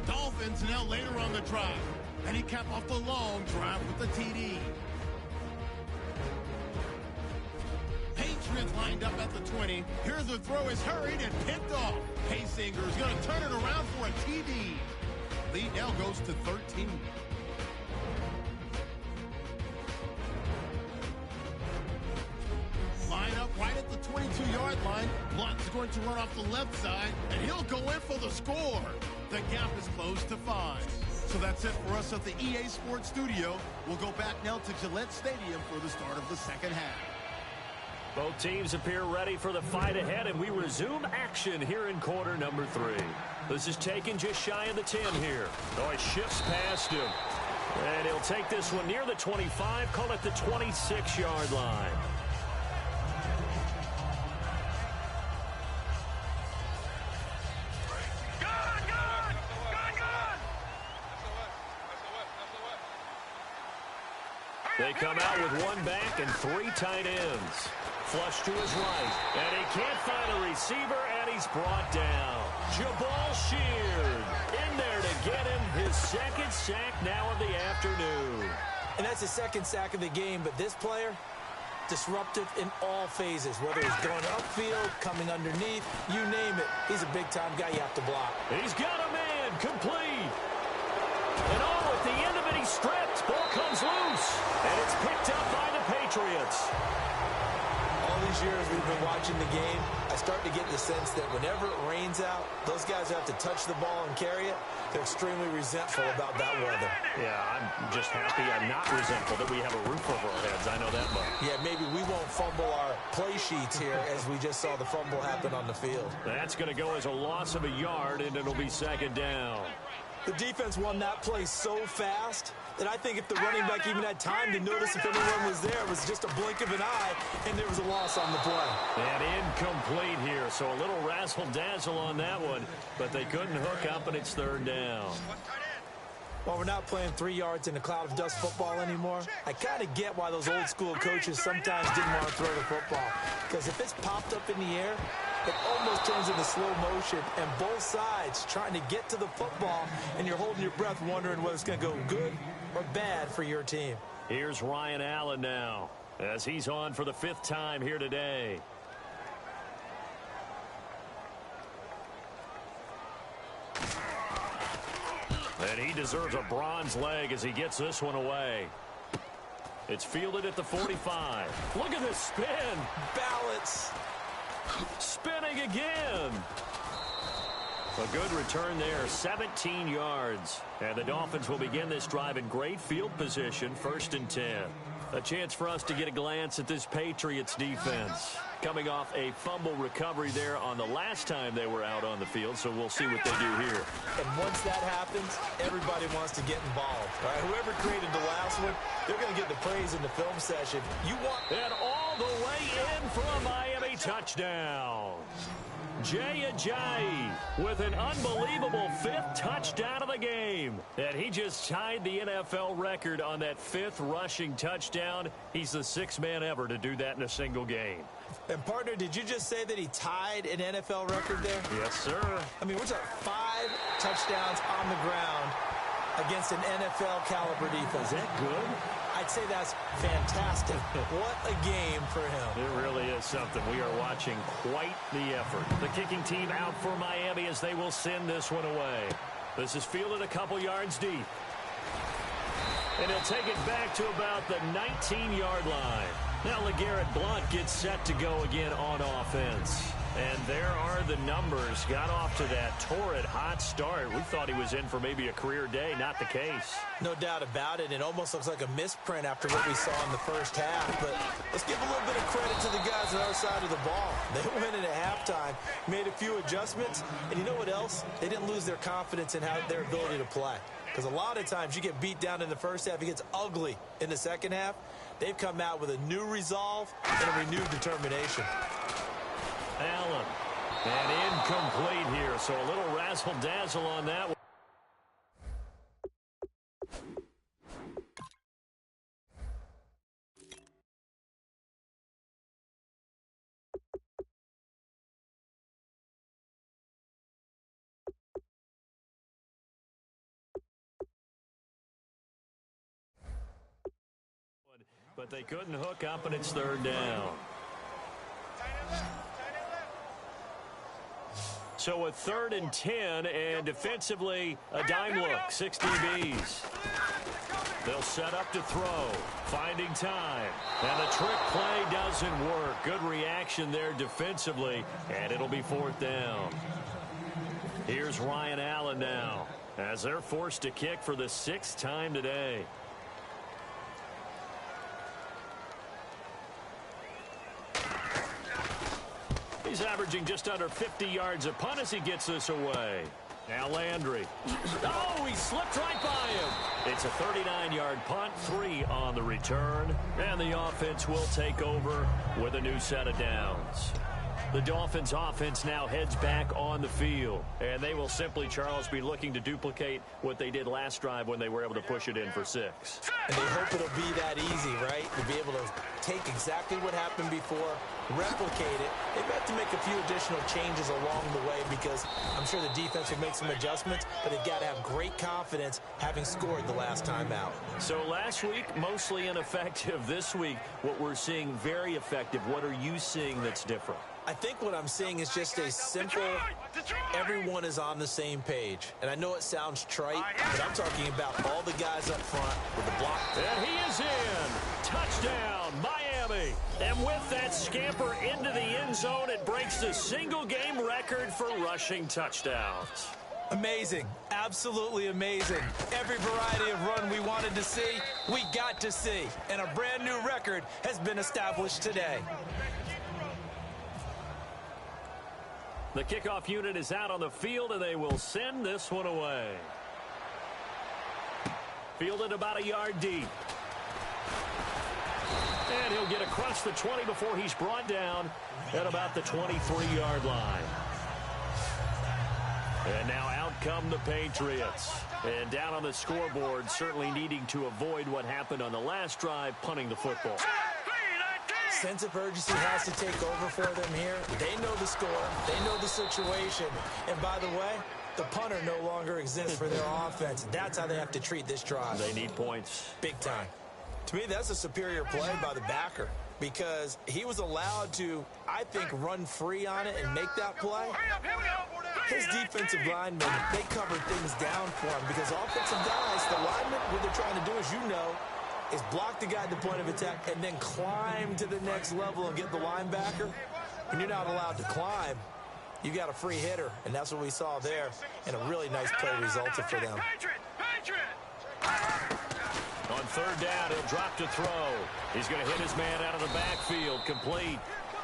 Dolphins now later on the drive, and he capped off the long drive with the TD. Patriots lined up at the 20. Here the throw is hurried and picked off. Haysinger's going to turn it around for a TD. Lead now goes to 13. Line up right at the 22-yard line. Blunt's going to run off the left side, and he'll go in for the score. The gap is closed to 5. So that's it for us at the EA Sports Studio. We'll go back now to Gillette Stadium for the start of the second half. Both teams appear ready for the fight ahead, and we resume action here in quarter number 3. This is taken just shy of the 10 here. Oh, he shifts past him. And he'll take this one near the 25, call it the 26-yard line. They come out with one back and 3 tight ends. Flush to his right, and he can't find a receiver, and he's brought down. Jabal Sheard in there to get him his second sack now of the afternoon. And that's his second sack of the game, but this player, disruptive in all phases, whether he's going upfield, coming underneath, you name it. He's a big-time guy you have to block. He's got a man, complete. And oh, at the end of it, he's stripped. Ball comes loose, and it's picked up by the Patriots. All these years we've been watching the game, I start to get the sense that whenever it rains out, those guys who have to touch the ball and carry it, they're extremely resentful about that weather. Yeah, I'm just happy I'm not resentful that we have a roof over our heads. I know that much. Yeah, maybe we won't fumble our play sheets here as we just saw the fumble happen on the field. That's going to go as a loss of a yard, and it'll be second down. The defense won that play so fast that I think if the running back even had time to notice if anyone was there, it was just a blink of an eye, and there was a loss on the play. And incomplete here, so a little razzle-dazzle on that one, but they couldn't hook up, and it's third down. While we're not playing 3 yards in a cloud of dust football anymore, I kind of get why those old-school coaches sometimes didn't want to throw the football. Because if it's popped up in the air, it almost turns into slow motion, and both sides trying to get to the football, and you're holding your breath wondering whether it's going to go good or bad for your team. Here's Ryan Allen now, as he's on for the 5th time here today. And he deserves a bronze leg as he gets this one away. It's fielded at the 45. Look at this spin. Balance. Spinning again. A good return there, 17 yards. And the Dolphins will begin this drive in great field position, 1st and 10. A chance for us to get a glance at this Patriots defense. Coming off a fumble recovery there on the last time they were out on the field, so we'll see what they do here. And once that happens, everybody wants to get involved. All right, whoever created the last one, they're going to get the praise in the film session. You want... And all the way in for a Miami touchdown. Jay Ajayi with an unbelievable 5th touchdown of the game. And he just tied the NFL record on that 5th rushing touchdown. He's the 6th man ever to do that in a single game. And, partner, did you just say that he tied an NFL record there? Yes, sir. I mean, we're talking 5 touchdowns on the ground against an NFL caliber defense. Is that good? I'd say that's fantastic. What a game for him. It really is something. We are watching quite the effort. The kicking team out for Miami as they will send this one away. This is fielded a couple yards deep. And he'll take it back to about the 19-yard line. Now LeGarrette Blount gets set to go again on offense. And there are the numbers. Got off to that torrid hot start. We thought he was in for maybe a career day. Not the case. No doubt about it. It almost looks like a misprint after what we saw in the first half. But let's give a little bit of credit to the guys on our side of the ball. They went in at halftime, made a few adjustments. And you know what else? They didn't lose their confidence in their ability to play. Because a lot of times you get beat down in the first half. It gets ugly in the second half. They've come out with a new resolve and a renewed determination. Allen. And incomplete here, so a little razzle-dazzle on that one. But they couldn't hook up, and it's third down. So a 3rd and 10, and defensively, a dime look, 6 DBs. They'll set up to throw, finding time. And the trick play doesn't work. Good reaction there defensively, and it'll be 4th down. Here's Ryan Allen now, as they're forced to kick for the 6th time today. He's averaging just under 50 yards a punt as he gets this away. Now Landry. Oh, he slipped right by him. It's a 39-yard punt, 3 on the return. And the offense will take over with a new set of downs. The Dolphins offense now heads back on the field. And they will simply, Charles, be looking to duplicate what they did last drive when they were able to push it in for 6. And they hope it'll be that easy, right? To be able to take exactly what happened before, replicate it. They've had to make a few additional changes along the way because I'm sure the defense will make some adjustments, but they've got to have great confidence having scored the last time out. So last week, mostly ineffective. This week, what we're seeing very effective. What are you seeing that's different? I think what I'm seeing is just a simple, everyone is on the same page. And I know it sounds trite, but I'm talking about all the guys up front with the block. And he is in. Touchdown, Miami. And with that scamper into the end zone, it breaks the single-game record for rushing touchdowns. Amazing. Absolutely amazing. Every variety of run we wanted to see, we got to see. And a brand new record has been established today. The kickoff unit is out on the field, and they will send this one away. Fielded about a yard deep. And he'll get across the 20 before he's brought down at about the 23-yard line. And now out come the Patriots. And down on the scoreboard, certainly needing to avoid what happened on the last drive, punting the football. Sense of urgency has to take over for them here. They know the score. They know the situation. And by the way, the punter no longer exists for their offense. That's how they have to treat this drive. They need points. Big time. To me, that's a superior play by the backer because he was allowed to, I think, run free on it and make that play. His defensive linemen, they covered things down for him because offensive guys, the linemen, what they're trying to do, as you know, is block the guy at the point of attack and then climb to the next level and get the linebacker. When you're not allowed to climb, you got a free hitter, and that's what we saw there, and a really nice play resulted for them. On third down, he'll drop to throw. He's going to hit his man out of the backfield, complete.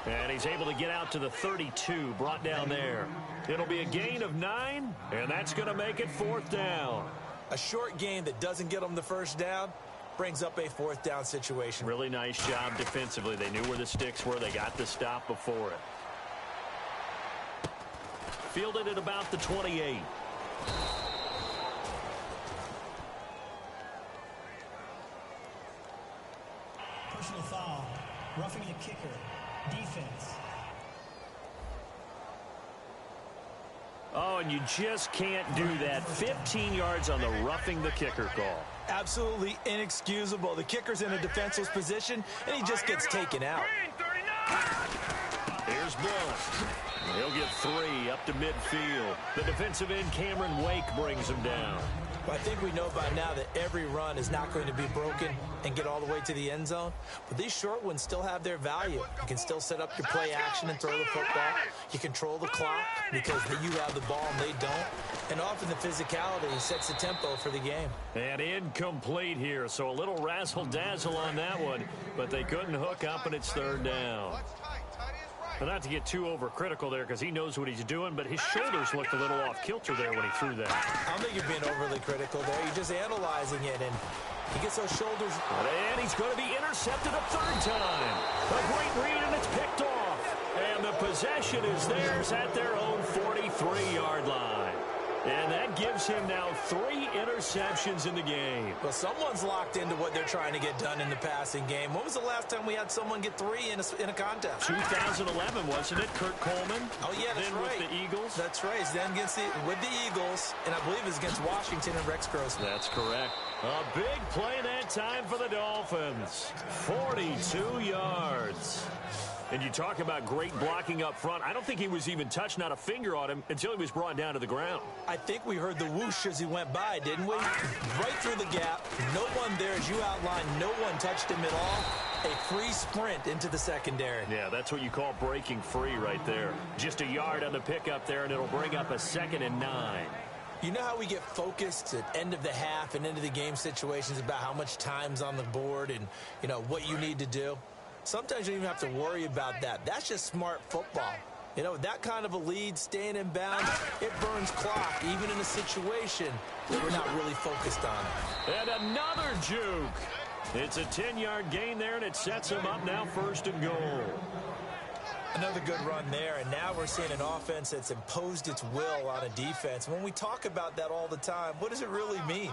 And he's able to get out to the 32, brought down there. It'll be a gain of 9, and that's going to make it 4th down. A short gain that doesn't get them the first down brings up a 4th down situation. Really nice job defensively. They knew where the sticks were. They got the stop before it. Fielded at about the 28. Personal foul. Roughing the kicker. Defense. Oh, and you just can't do that. 15 yards on the roughing the kicker call. Absolutely inexcusable. The kicker's in a defenseless position, and he just gets taken out. Here's Blunt. He'll get 3 up to midfield. The defensive end, Cameron Wake, brings him down. But I think we know by now that every run is not going to be broken and get all the way to the end zone. But these short ones still have their value. You can still set up your play action and throw the football. You control the clock because you have the ball and they don't. And often the physicality sets the tempo for the game. And incomplete here, so a little razzle-dazzle on that one. But they couldn't hook up, and it's 3rd down. But not to get too overcritical there because he knows what he's doing, but his shoulders looked a little off kilter there when he threw that. I don't think you're being overly critical there. You're just analyzing it, and he gets those shoulders. And he's going to be intercepted a 3rd time. A great read, and it's picked off. And the possession is theirs at their own 43-yard line. And that gives him now 3 interceptions in the game. Well, someone's locked into what they're trying to get done in the passing game. When was the last time we had someone get 3 in a contest? 2011, wasn't it? Kurt Coleman? Oh, yeah, that's then right. With the Eagles? That's right. Then with the Eagles, and I believe it's against Washington and Rex Grossman. That's correct. A big play that time for the Dolphins. 42 yards. And you talk about great blocking up front. I don't think he was even touched, not a finger on him, until he was brought down to the ground. I think we heard the whoosh as he went by, didn't we? Right through the gap. No one there, as you outlined. No one touched him at all. a free sprint into the secondary. Yeah, that's what you call breaking free right there. Just a yard on the pickup there, and it'll bring up a 2nd and 9. You know how we get focused at end of the half and into the game situations about how much time's on the board and, you know, what you need to do? Sometimes you don't even have to worry about that. That's just smart football. You know, that kind of a lead, staying in bounds, it burns clock, even in a situation that we're not really focused on. And another juke. It's a 10-yard gain there, and it sets him up now 1st and goal. Another good run there, and now we're seeing an offense that's imposed its will on a defense. When we talk about that all the time, what does it really mean?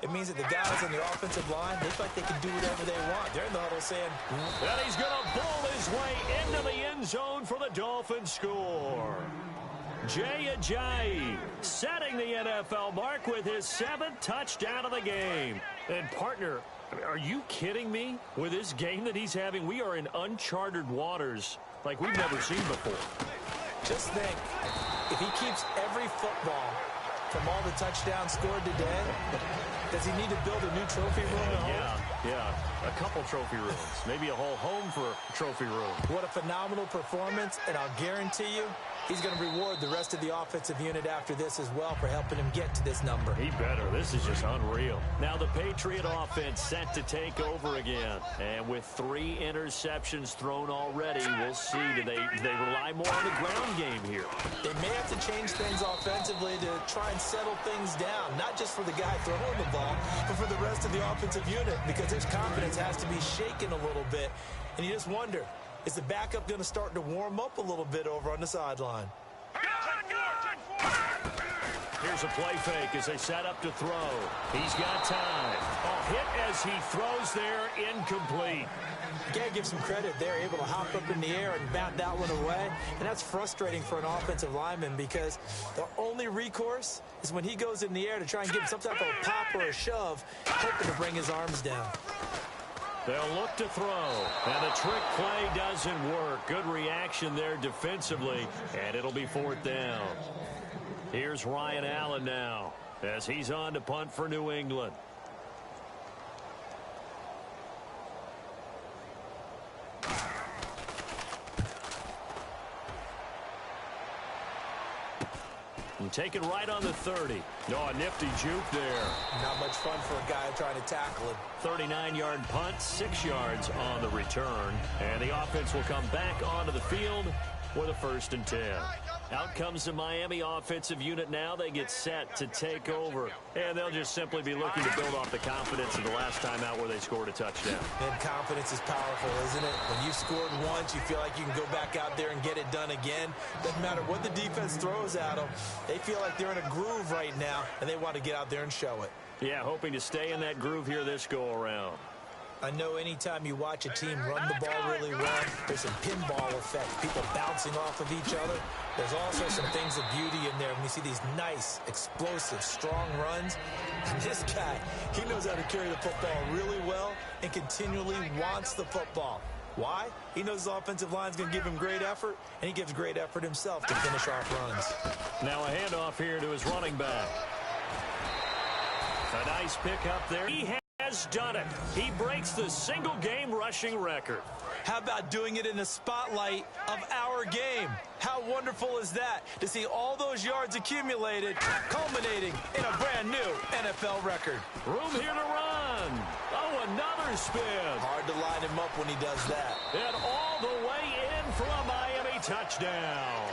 It means that the guys on the offensive line, they feel like they can do whatever they want. They're in the huddle saying, and he's going to bowl his way into the end zone for the Dolphins score. Jay Ajayi setting the NFL mark with his 7th touchdown of the game. And partner, are you kidding me? With this game that he's having, we are in uncharted waters like we've never seen before. Just think, if he keeps every football from all the touchdowns scored today, does he need to build a new trophy room at home? Yeah, a couple trophy rooms. Maybe a whole home for a trophy room. What a phenomenal performance, and I'll guarantee you, he's going to reward the rest of the offensive unit after this as well for helping him get to this number. He better. This is just unreal. Now the Patriot offense set to take over again. And with 3 interceptions thrown already, we'll see. Do they rely more on the ground game here? They may have to change things offensively to try and settle things down, not just for the guy throwing the ball, but for the rest of the offensive unit, because his confidence has to be shaken a little bit. And you just wonder, is the backup going to start to warm up a little bit over on the sideline? Here's a play fake as they set up to throw. He's got time. A hit as he throws there, incomplete. You got to give some credit. They're able to hop up in the air and bat that one away. And that's frustrating for an offensive lineman because the only recourse is when he goes in the air to try and get some type of a pop or a shove, hoping to bring his arms down. They'll look to throw, and the trick play doesn't work. Good reaction there defensively, and it'll be 4th down. Here's Ryan Allen now as he's on to punt for New England. And taken right on the 30. Oh, a nifty juke there. Not much fun for a guy trying to tackle him. 39-yard punt, 6 yards on the return. And the offense will come back onto the field with a 1st and 10. Out comes the Miami offensive unit now. They get set to take over. And they'll just simply be looking to build off the confidence of the last time out where they scored a touchdown. And confidence is powerful, isn't it? When you've scored once, you feel like you can go back out there and get it done again. Doesn't matter what the defense throws at them. They feel like they're in a groove right now, and they want to get out there and show it. Yeah, hoping to stay in that groove here this go-around. I know anytime you watch a team run the ball really well, there's some pinball effect, people bouncing off of each other. There's also some things of beauty in there when you see these nice, explosive, strong runs. And this guy, he knows how to carry the football really well and continually wants the football. Why? He knows his offensive line's going to give him great effort, and he gives great effort himself to finish off runs. Now a handoff here to his running back. A nice pickup there. He has done it. He breaks the single-game rushing record. How about doing it in the spotlight of our game? How wonderful is that to see all those yards accumulated, culminating in a brand new NFL record? Room here to run. Oh, another spin. Hard to line him up when he does that. And all the way in for a Miami touchdown.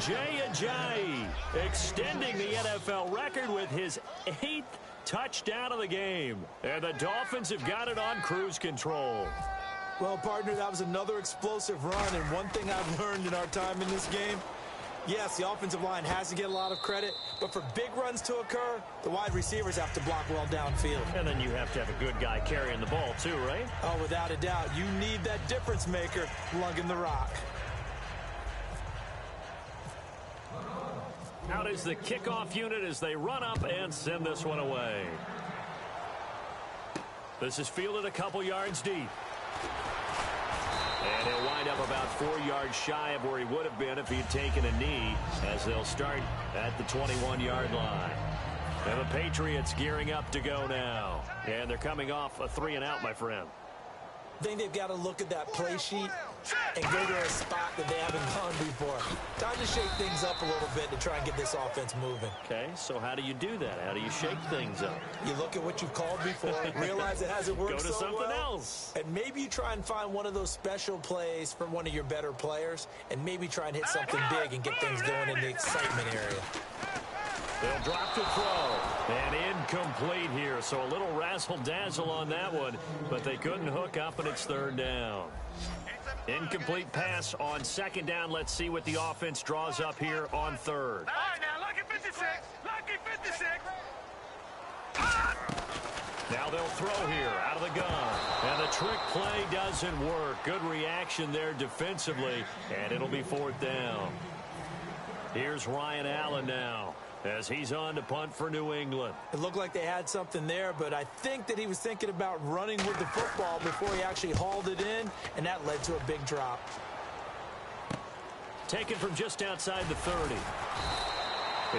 Jay Ajayi extending the NFL record with his 8th touchdown of the game. And the Dolphins have got it on cruise control. Well, partner, that was another explosive run, and one thing I've learned in our time in this game, yes, the offensive line has to get a lot of credit, but for big runs to occur, the wide receivers have to block well downfield. And then you have to have a good guy carrying the ball too, right? Oh, without a doubt. You need that difference maker lugging the rock. Out is the kickoff unit as they run up and send this one away. This is fielded a couple yards deep. And he'll wind up about 4 yards shy of where he would have been if he had taken a knee, as they'll start at the 21-yard line. And the Patriots gearing up to go now. And they're coming off a 3-and-out, my friend. I think they've got to look at that play sheet and go to a spot that they haven't gone before. Time to shake things up a little bit to try and get this offense moving. Okay, so how do you do that? How do you shake things up? You look at what you've called before, realize it hasn't worked Go to so something well, else. and maybe you try and find one of those special plays from one of your better players, and maybe try and hit something big and get things going in the excitement area. They'll drop to throw. And incomplete here. So a little razzle-dazzle on that one. But they couldn't hook up, and it's third down. Incomplete pass on second down. Let's see what the offense draws up here on third. All right, now, lucky 56. Lucky 56. Now they'll throw here out of the gun. And the trick play doesn't work. Good reaction there defensively. And it'll be fourth down. Here's Ryan Allen now, as he's on to punt for New England. It looked like they had something there, but I think that he was thinking about running with the football before he actually hauled it in, and that led to a big drop. Taken from just outside the 30.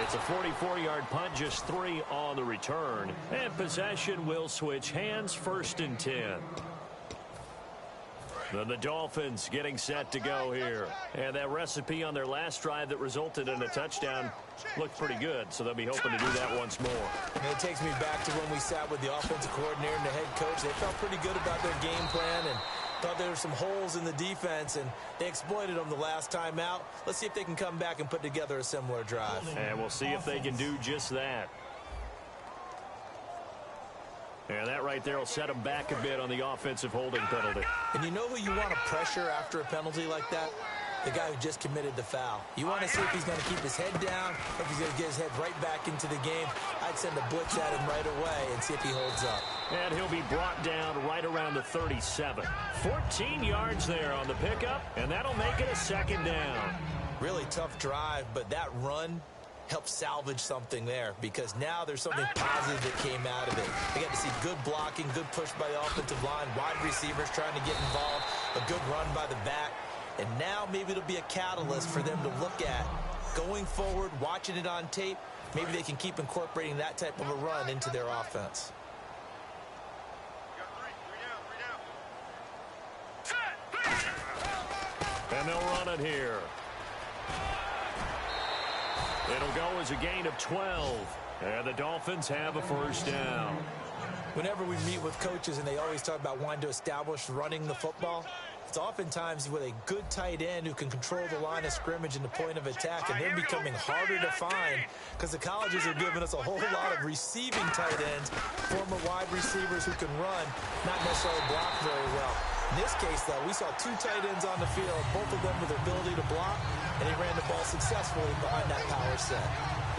It's a 44-yard punt, just 3 on the return. And possession will switch hands, first and 10. Then the Dolphins getting set to go here. And that recipe on their last drive that resulted in a touchdown looked pretty good, so they'll be hoping to do that once more. And it takes me back to when we sat with the offensive coordinator and the head coach. They felt pretty good about their game plan and thought there were some holes in the defense, and they exploited them the last time out. Let's see if they can come back and put together a similar drive. And we'll see if they can do just that. And that right there will set them back a bit on the offensive holding penalty. And you know who you want to pressure after a penalty like that? The guy who just committed the foul. You want to see if he's going to keep his head down, or if he's going to get his head right back into the game. I'd send a blitz at him right away and see if he holds up. And he'll be brought down right around the 37. 14 yards there on the pickup, and that'll make it a second down. Really tough drive, but that run helped salvage something there, because now there's something positive that came out of it. They got to see good blocking, good push by the offensive line, wide receivers trying to get involved, a good run by the back. And now maybe it'll be a catalyst for them to look at going forward, watching it on tape. Maybe they can keep incorporating that type of a run into their offense. And they'll run it here. It'll go as a gain of 12. And the Dolphins have a first down. Whenever we meet with coaches and they always talk about wanting to establish running the football, it's oftentimes with a good tight end who can control the line of scrimmage and the point of attack, and they're becoming harder to find because the colleges are giving us a whole lot of receiving tight ends, former wide receivers who can run, not necessarily block very well. In this case, though, we saw 2 tight ends on the field, both of them with the ability to block, and they ran the ball successfully behind that power set.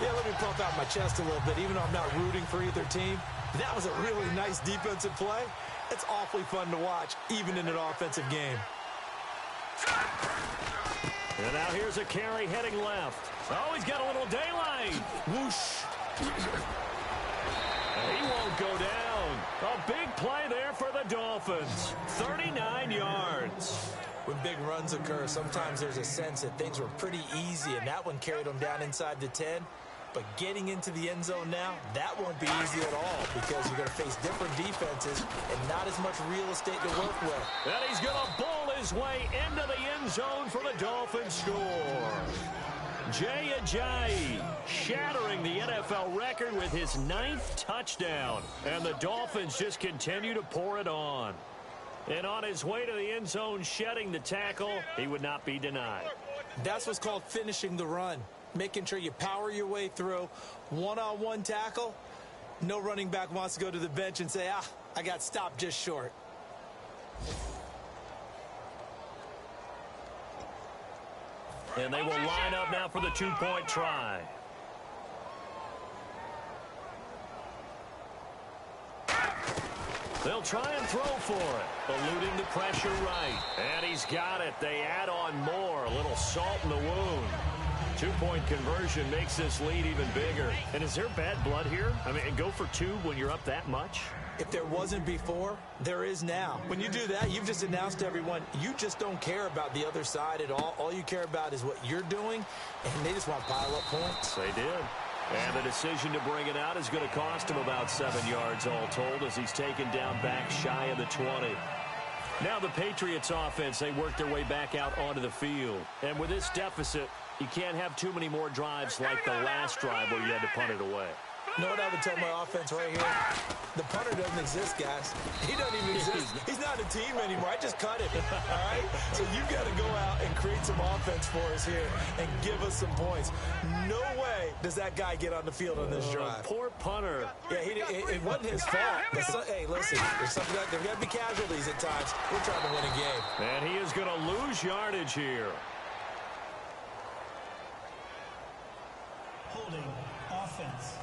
Yeah, let me pump out my chest a little bit, even though I'm not rooting for either team. That was a really nice defensive play. It's awfully fun to watch, even in an offensive game. And now here's a carry heading left. Oh, he's got a little daylight. Whoosh. And he won't go down. A big play there for the Dolphins. 39 yards. When big runs occur, sometimes there's a sense that things were pretty easy, and that one carried them down inside the 10. But getting into the end zone now, that won't be easy at all, because you're going to face different defenses and not as much real estate to work with. And he's going to bowl his way into the end zone for the Dolphins score. Jay Ajayi shattering the NFL record with his 9th touchdown. And the Dolphins just continue to pour it on. And on his way to the end zone, shedding the tackle, he would not be denied. That's what's called finishing the run. Making sure you power your way through. One-on-one tackle. No running back wants to go to the bench and say, I got stopped just short. And they will line up now for the 2-point try. They'll try and throw for it. Eluding the pressure right. And he's got it. They add on more. A little salt in the wound. 2-point conversion makes this lead even bigger. And is there bad blood here? I mean, go for 2 when you're up that much? If there wasn't before, there is now. When you do that, you've just announced to everyone, you just don't care about the other side at all. All you care about is what you're doing, and they just want to pile up points. They did. And the decision to bring it out is going to cost him about 7 yards all told, as he's taken down back shy of the 20. Now the Patriots offense, they work their way back out onto the field. And with this deficit, you can't have too many more drives like the last drive where you had to punt it away. You know what I would tell my offense right here? The punter doesn't exist, guys. He doesn't even exist. He's not a team anymore. I just cut it, all right? So you've got to go out and create some offense for us here and give us some points. No way does that guy get on the field on this drive. Poor punter. Yeah, it wasn't his fault. Hey, listen, there's got to be casualties at times. We're trying to win a game. And he is going to lose yardage here. Holding offense.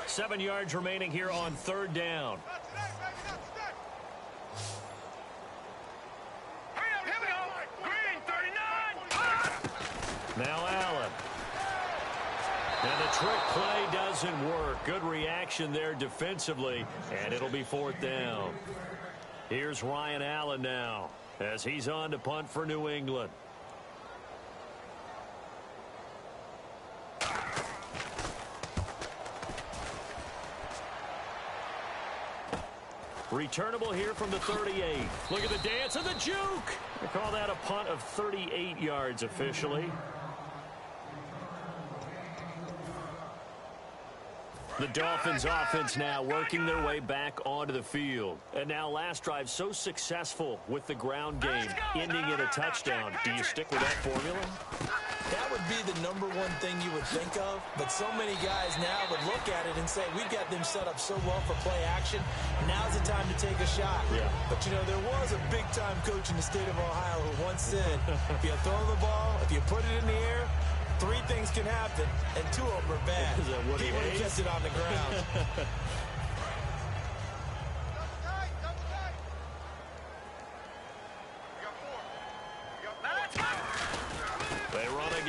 7 yards remaining here on third down. Now Allen. And the trick play doesn't work. Good reaction there defensively, and it'll be fourth down. Here's Ryan Allen now as he's on to punt for New England. Returnable here from the 38. Look at the dance of the juke. They call that a punt of 38 yards officially. The Dolphins offense now working their way back onto the field. And now last drive so successful with the ground game, ending in a touchdown. Do you stick with that formula? That would be the number one thing you would think of, but so many guys now would look at it and say, we've got them set up so well for play action, now's the time to take a shot. Yeah. But, you know, there was a big-time coach in the state of Ohio who once said, if you throw the ball, if you put it in the air, 3 things can happen, and 2 of them are bad. He would have kept it on the ground.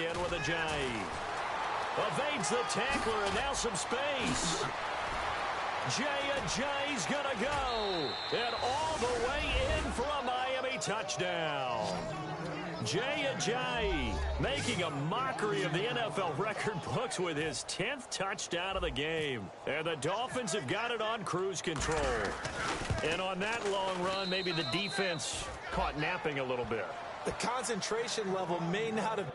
With Ajayi. Evades the tackler, and now some space. Ajayi's gonna go. And all the way in for a Miami touchdown. Ajayi making a mockery of the NFL record books with his 10th touchdown of the game. And the Dolphins have got it on cruise control. And on that long run, maybe the defense caught napping a little bit. The concentration level may not have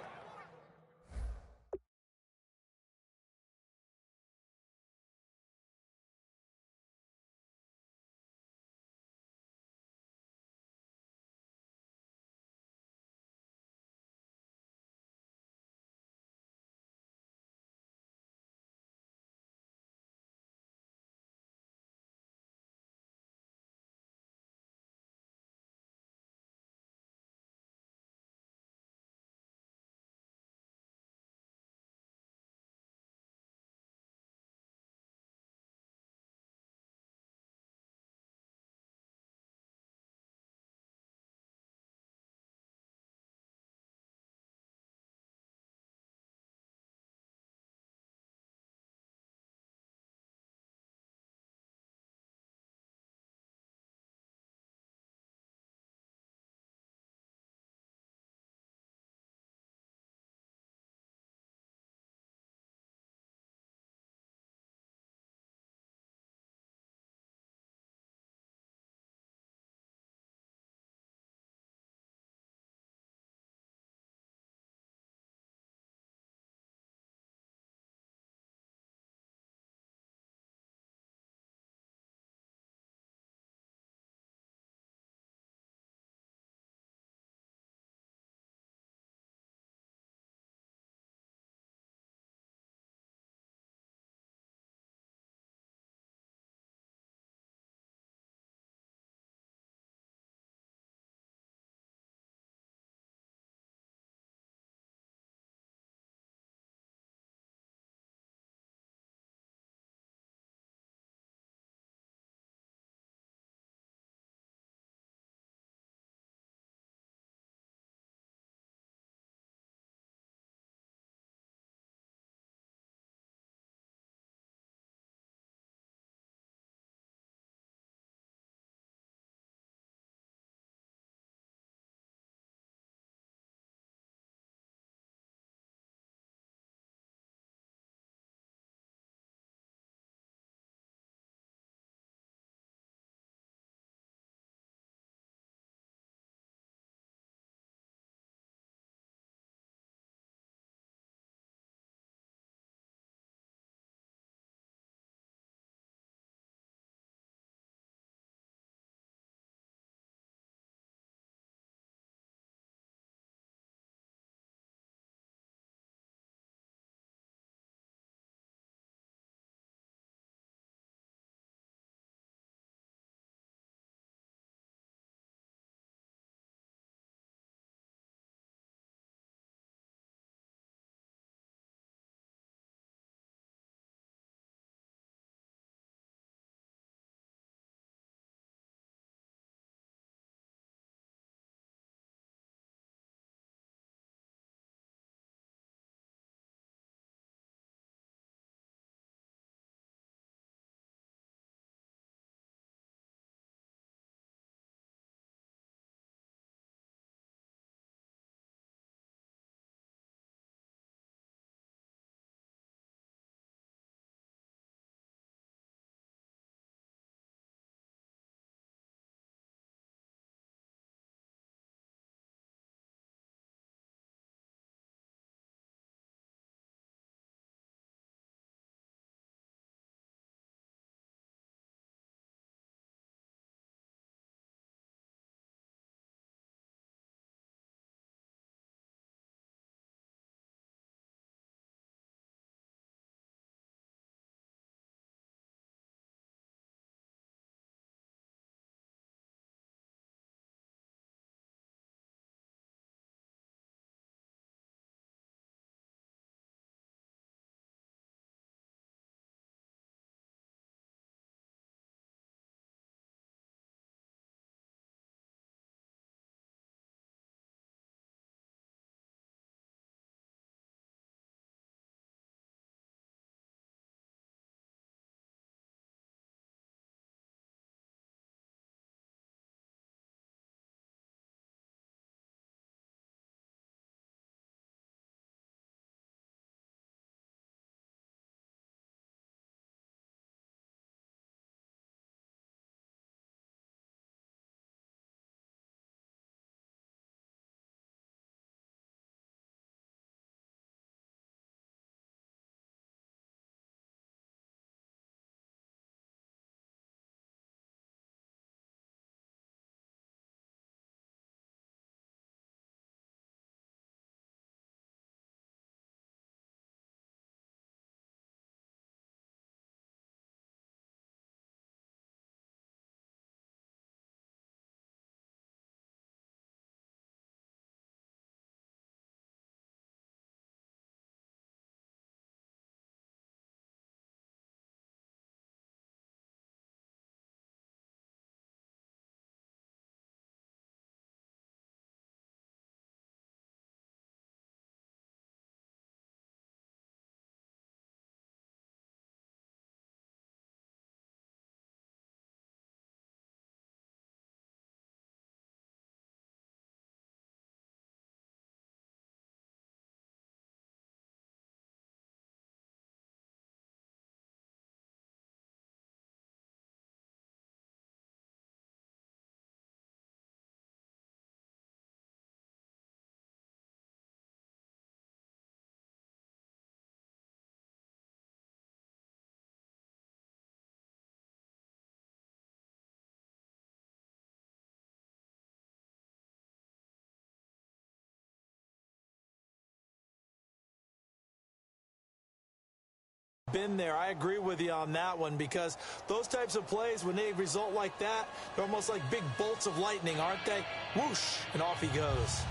been there. I agree with you on that one, because those types of plays, when they result like that, they're almost like big bolts of lightning, aren't they? Whoosh, and off he goes.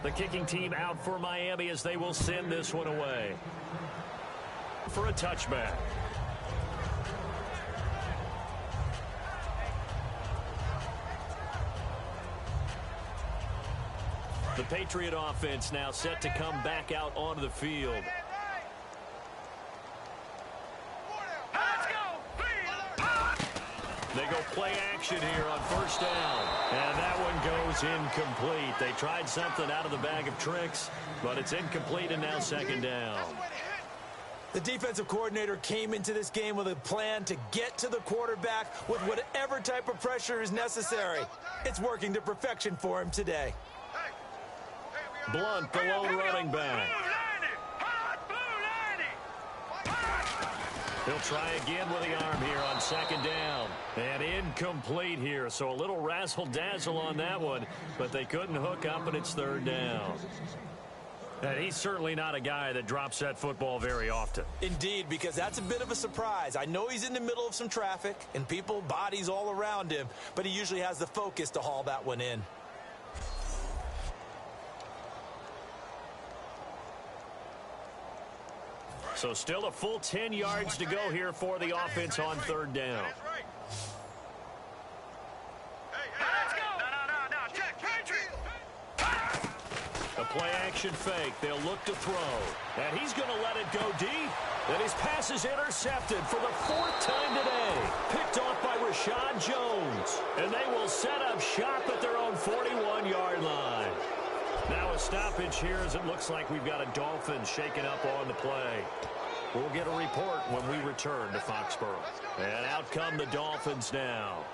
The kicking team out for Miami as they will send this one away for a touchback. The Patriot offense now set to come back out onto the field. They go play action here on first down. And that one goes incomplete. They tried something out of the bag of tricks, but it's incomplete and now second down. The defensive coordinator came into this game with a plan to get to the quarterback with whatever type of pressure is necessary. It's working to perfection for him today. Blunt, the lone running back. He'll try again with the arm here on second down. And incomplete here, so a little razzle-dazzle on that one, but they couldn't hook up, and it's third down. And he's certainly not a guy that drops that football very often. Indeed, because that's a bit of a surprise. I know he's in the middle of some traffic and people, bodies all around him, but he usually has the focus to haul that one in. So still a full 10 yards to go here for the offense on third down. A play-action fake. They'll look to throw. And he's going to let it go deep. And his pass is intercepted for the fourth time today. Picked off by Rashad Jones. And they will set up shop at their own 41-yard line. Now a stoppage here as it looks like we've got a Dolphin shaking up on the play. We'll get a report when we return to Foxborough. And out come the Dolphins now.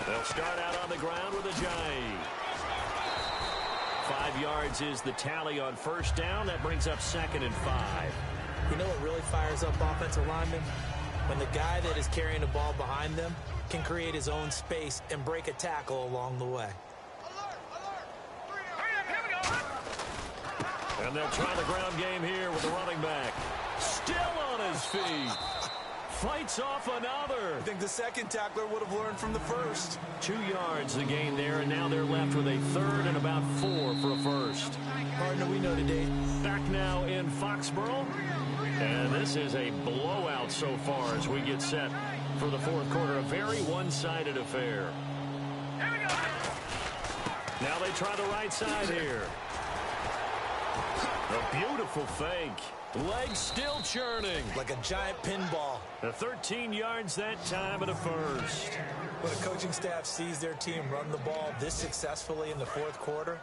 They'll start out on the ground with a Giant. 5 yards is the tally on first down. That brings up 2nd and 5. You know what really fires up offensive linemen? When the guy that is carrying the ball behind them can create his own space and break a tackle along the way. And they'll try the ground game here with the running back. Still on his feet. Fights off another. I think the second tackler would have learned from the first. 2 yards the gain there, and now they're left with a third and about 4 for a first. Partner, we know today. Back now in Foxborough. And this is a blowout so far as we get set for the fourth quarter. A very one-sided affair. Now they try the right side here. A beautiful fake. Legs still churning. Like a giant pinball. 13 yards that time at a first. When a coaching staff sees their team run the ball this successfully in the fourth quarter,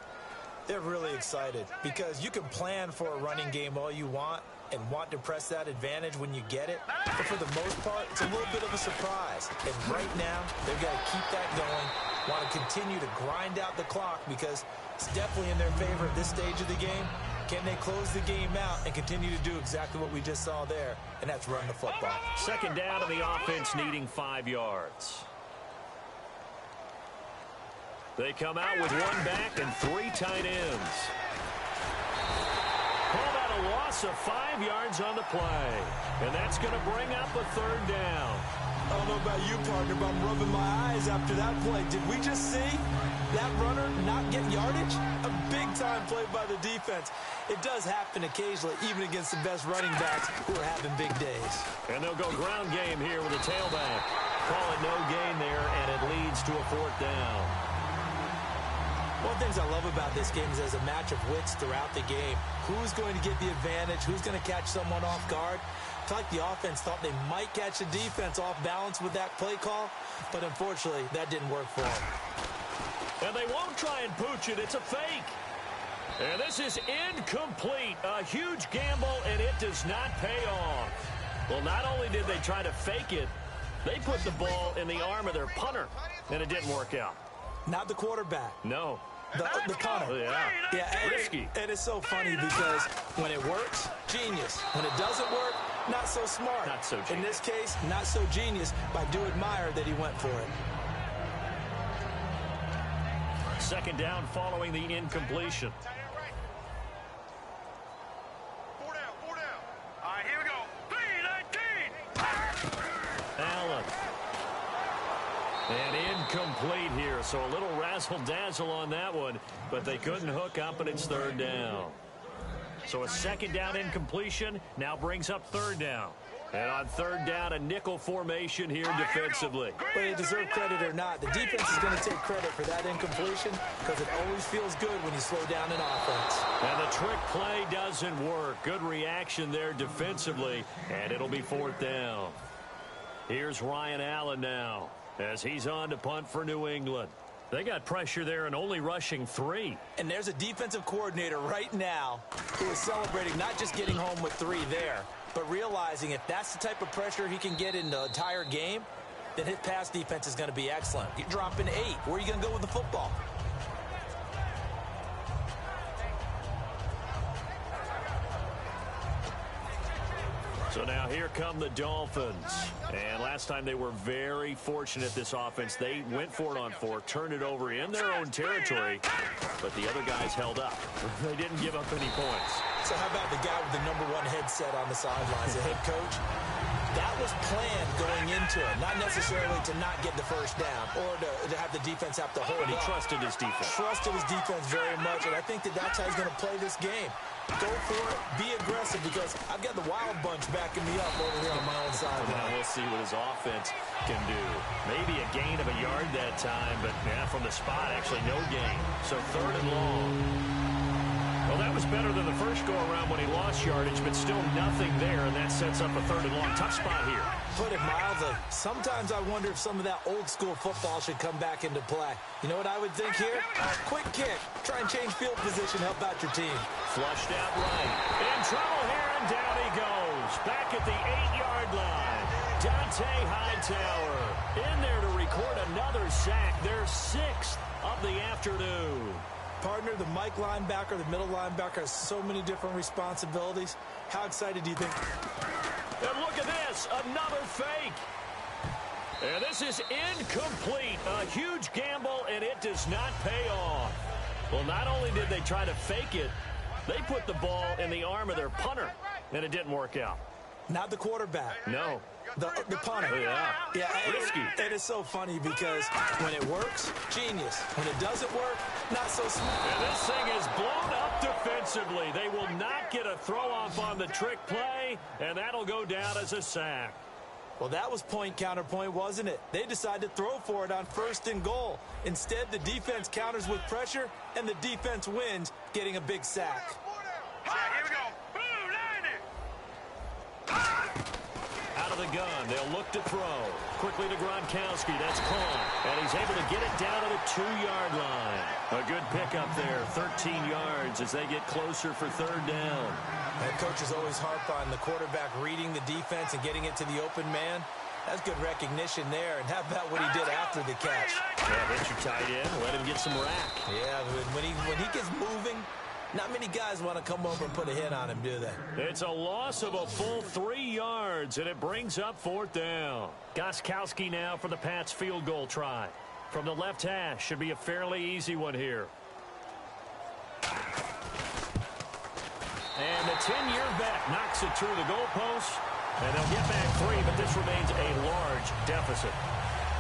they're really excited. Because you can plan for a running game all you want and want to press that advantage when you get it. But for the most part, it's a little bit of a surprise. And right now, they've got to keep that going. Want to continue to grind out the clock because it's definitely in their favor at this stage of the game. Can they close the game out and continue to do exactly what we just saw there? And that's run the football. Second down, and the offense needing 5 yards. They come out with one back and 3 tight ends. Call that a a loss of 5 yards on the play. And that's going to bring up a third down. I don't know about you, partner, but I'm rubbing my eyes after that play. Did we just see that runner not get yardage? A big-time play by the defense. It does happen occasionally, even against the best running backs who are having big days. And they'll go ground game here with a tailback. Call it no gain there, and it leads to a fourth down. One of the things I love about this game is there's a match of wits throughout the game. Who's going to get the advantage? Who's going to catch someone off guard? I feel like the offense thought they might catch the defense off balance with that play call, but unfortunately, that didn't work for them. And they won't try and pooch it. It's a fake. And this is incomplete. A huge gamble, and it does not pay off. Well, not only did they try to fake it, they put the ball in the arm of their punter, and it didn't work out. Not the quarterback. No. The punter. Oh, yeah. Risky. And it's so funny because when it works, genius. When it doesn't work, not so smart. Not so genius. In this case, not so genius, but I do admire that he went for it. Second down following the incompletion. Four down. All right, here we go. 3-19. Allen. And incomplete here, so a little razzle-dazzle on that one, but they couldn't hook up, and it's third down. So a second down incompletion now brings up third down. And on third down, a nickel formation here defensively. Whether you deserve credit or not, the defense is going to take credit for that incompletion because it always feels good when you slow down an offense. And the trick play doesn't work. Good reaction there defensively, and it'll be fourth down. Here's Ryan Allen now as he's on to punt for New England. They got pressure there and only rushing 3. And there's a defensive coordinator right now who is celebrating not just getting home with 3 there, but realizing if that's the type of pressure he can get in the entire game, then his pass defense is going to be excellent. You're dropping 8. Where are you going to go with the football? So now here come the Dolphins. And last time they were very fortunate, this offense. They went for it on 4, turned it over in their own territory, but the other guys held up. They didn't give up any points. So how about the guy with the #1 headset on the sidelines, the head coach? That was planned going into it, not necessarily to not get the first down or to have the defense have to hold But he up. trusted his defense. Trusted his defense very much, and I think that's how he's going to play this game. Go for it, be aggressive, because I've got the wild bunch backing me up over here on my own side. Now we'll see what his offense can do. Maybe a gain of a yard that time, but yeah, from the spot, actually no gain. So third and long. Well, that was better than the first go-around when he lost yardage, but still nothing there, and that sets up a third and long. Tough spot here. Put it mildly. Sometimes I wonder if some of that old-school football should come back into play. You know what I would think here? Quick kick. Try and change field position. Help out your team. Flushed out right. In trouble here, and down he goes. Back at the 8-yard line. Dante Hightower in there to record another sack. Their 6th of the afternoon. Partner, the Mike linebacker, the middle linebacker has so many different responsibilities. How excited do you think? And look at this, another fake. And this is incomplete. A huge gamble, and it does not pay off. Well, not only did they try to fake it, they put the ball in the arm of their punter, and it didn't work out. Not the quarterback. No. The punter. Yeah. Risky. And it's so funny because when it works, genius. When it doesn't work, not so smart. And this thing is blown up defensively. They will not get a throw-off on the trick play, and that'll go down as a sack. Well, that was point counterpoint, wasn't it? They decided to throw for it on 1st and goal. Instead, the defense counters with pressure, and the defense wins, getting a big sack. All right, here we go. Boom, 90. Out of the gun, they'll look to throw. Quickly to Gronkowski, that's caught. And he's able to get it down to the 2-yard line. A good pickup there, 13 yards as they get closer for third down. That coach is always harp on the quarterback reading the defense and getting it to the open man. That's good recognition there. And how about what he did after the catch? Yeah, hit your tight end, let him get some rack. Yeah, when he gets moving, not many guys want to come over and put a hit on him, do they? It's a loss of a full 3 yards, and it brings up fourth down. Gostkowski now for the Pats field goal try. From the left hash, should be a fairly easy one here. And the 10-year vet knocks it through the goalpost. And they'll get back 3, but this remains a large deficit.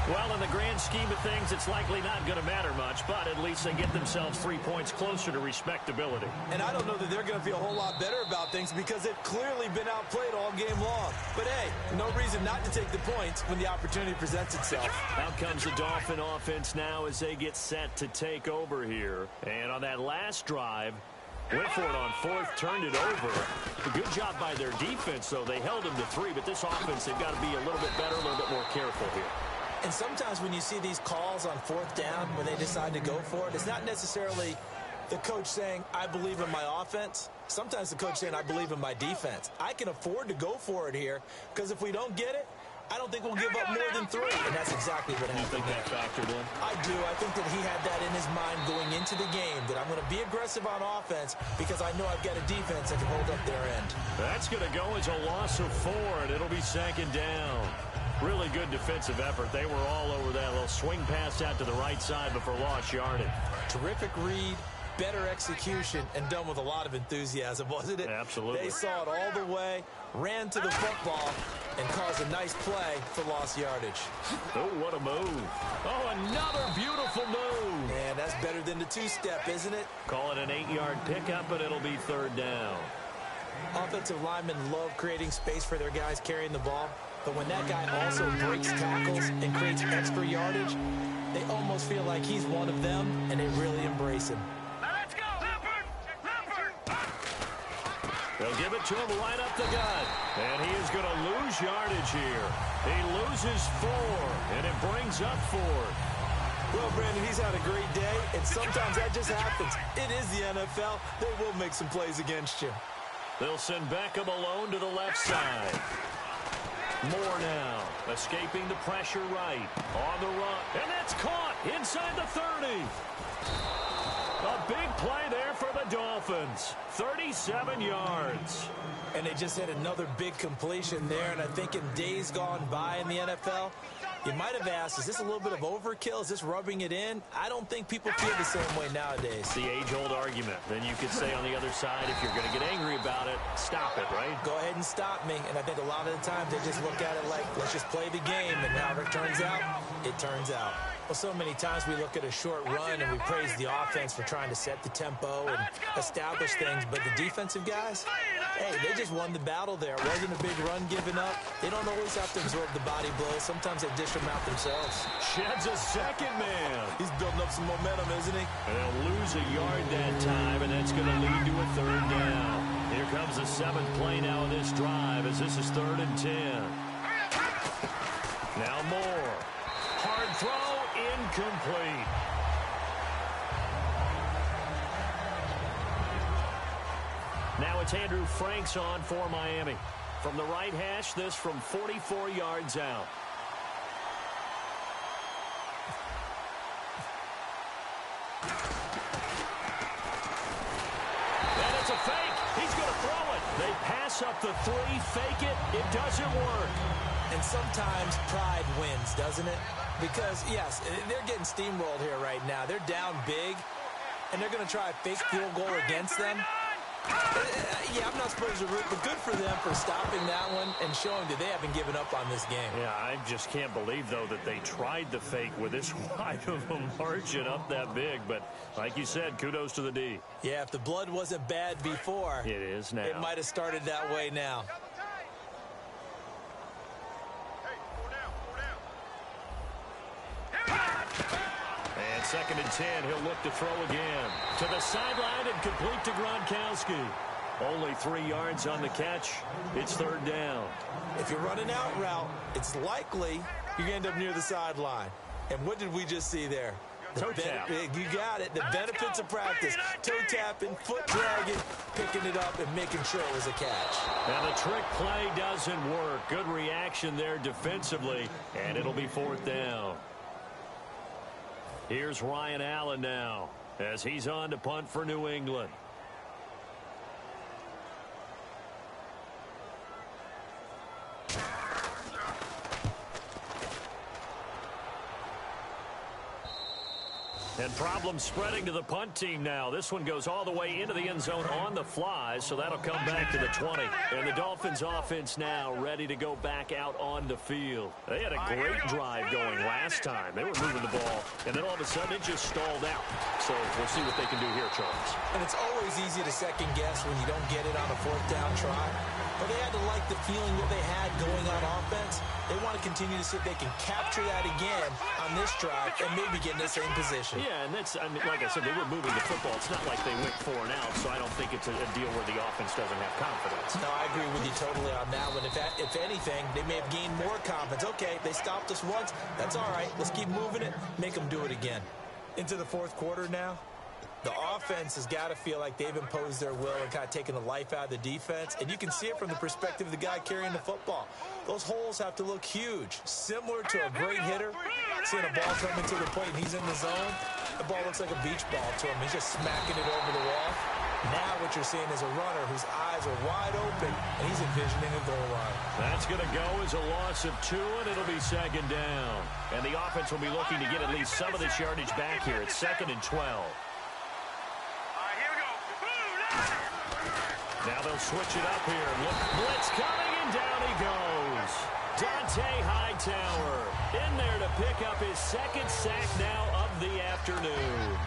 Well, in the grand scheme of things, it's likely not going to matter much, but at least they get themselves 3 points closer to respectability. And I don't know that they're going to feel a whole lot better about things because they've clearly been outplayed all game long. But, hey, no reason not to take the points when the opportunity presents itself. Out comes the Dolphin offense now as they get set to take over here. And on that last drive, went for it on 4th, turned it over. A good job by their defense, though. They held them to 3, but this offense, they've got to be a little bit better, a little bit more careful here. And sometimes when you see these calls on 4th down, when they decide to go for it, it's not necessarily the coach saying, I believe in my offense. Sometimes the coach saying, I believe in my defense. I can afford to go for it here because if we don't get it, I don't think we'll give up more than 3. And that's exactly what happened. You think that factored in? I do. I think that he had that in his mind going into the game, that I'm going to be aggressive on offense because I know I've got a defense that can hold up their end. That's going to go as a loss of 4, and it'll be 2nd down. Really good defensive effort. They were all over that little swing pass out to the right side before lost yardage. Terrific read, better execution, and done with a lot of enthusiasm, wasn't it? Absolutely. They saw it all the way, ran to the football, and caused a nice play for lost yardage. Oh, what a move. Oh, another beautiful move. Man, that's better than the 2-step, isn't it? Call it an 8-yard pickup, but it'll be 3rd down. Offensive linemen love creating space for their guys carrying the ball. But when that guy also breaks tackles and creates extra yardage, they almost feel like he's one of them, and they really embrace him. Now let's go! Leopard! They'll give it to him right up the gut. And he is going to lose yardage here. He loses 4, and it brings up 4. Well, Brandon, he's had a great day, and sometimes that just happens. It is the NFL. They will make some plays against you. They'll send Beckham alone to the left side. Moore now, escaping the pressure right, on the run, and that's caught inside the 30. A big play there for the Dolphins, 37 yards. And they just had another big completion there, and I think in days gone by in the NFL, you might have asked, is this a little bit of overkill? Is this rubbing it in? I don't think people feel the same way nowadays. The age-old argument. Then you could say on the other side, if you're going to get angry about it, stop it, right? Go ahead and stop me. And I think a lot of the times they just look at it like, let's just play the game. And however it turns out, it turns out. Well, so many times we look at a short run and we praise the offense for trying to set the tempo and establish things. But the defensive guys, hey, they just won the battle there. It wasn't a big run given up. They don't always have to absorb the body blows. Sometimes they dish them out themselves. Sheds a second man. He's building up some momentum, isn't he? And they'll lose a yard that time, and that's going to lead to a 3rd down. Here comes the 7th play now of this drive as this is 3rd and 10. Now Moore. Hard throw, incomplete. Now it's Andrew Franks on for Miami. From the right hash, this from 44 yards out. And it's a fake. He's going to throw it. They pass up the 3, fake it. It doesn't work. And sometimes pride wins, doesn't it? Because, yes, they're getting steamrolled here right now. They're down big, and they're going to try a fake field goal against them. Yeah, I'm not supposed to root, but good for them for stopping that one and showing that they haven't given up on this game. Yeah, I just can't believe, though, that they tried the fake with this wide of a margin up that big. But like you said, kudos to the D. Yeah, if the blood wasn't bad before, it is now. It might have started that way now. And 2nd and 10, he'll look to throw again. To the sideline and complete to Gronkowski. Only 3 yards on the catch. It's 3rd down. If you're running out route, it's likely you're going to end up near the sideline. And what did we just see there? Toe tap. You got it. The benefits of practice. Toe tapping, foot dragging, picking it up, and making sure it was a catch. Now the trick play doesn't work. Good reaction there defensively, and it'll be 4th down. Here's Ryan Allen now as he's on to punt for New England. And problems spreading to the punt team now. This one goes all the way into the end zone on the fly, so that'll come back to the 20. And the Dolphins offense now ready to go back out on the field. They had a great drive going last time. They were moving the ball, and then all of a sudden it just stalled out. So we'll see what they can do here, Charles. And it's always easy to second guess when you don't get it on a fourth down try. But they had to like the feeling that they had going on offense. They want to continue to see if they can capture that again on this drive and maybe get in the same position. Yeah, and that's, I mean, like I said, they were moving the football. It's not like they went 4 and out, so I don't think it's a deal where the offense doesn't have confidence. No, I agree with you totally on that one. If anything, they may have gained more confidence. Okay, they stopped us once. That's all right. Let's keep moving it. Make them do it again. Into the fourth quarter now. The offense has got to feel like they've imposed their will and kind of taken the life out of the defense. And you can see it from the perspective of the guy carrying the football. Those holes have to look huge. Similar to a great hitter. Seeing a ball coming to the plate and he's in the zone. The ball looks like a beach ball to him. He's just smacking it over the wall. Now what you're seeing is a runner whose eyes are wide open, and he's envisioning a goal line. That's going to go as a loss of 2, and it'll be second down. And the offense will be looking to get at least some of this yardage back here. It's 2nd and 12. Now they'll switch it up here. Look, blitz coming, and down he goes. Dante Hightower in there to pick up his 2nd sack now of the afternoon.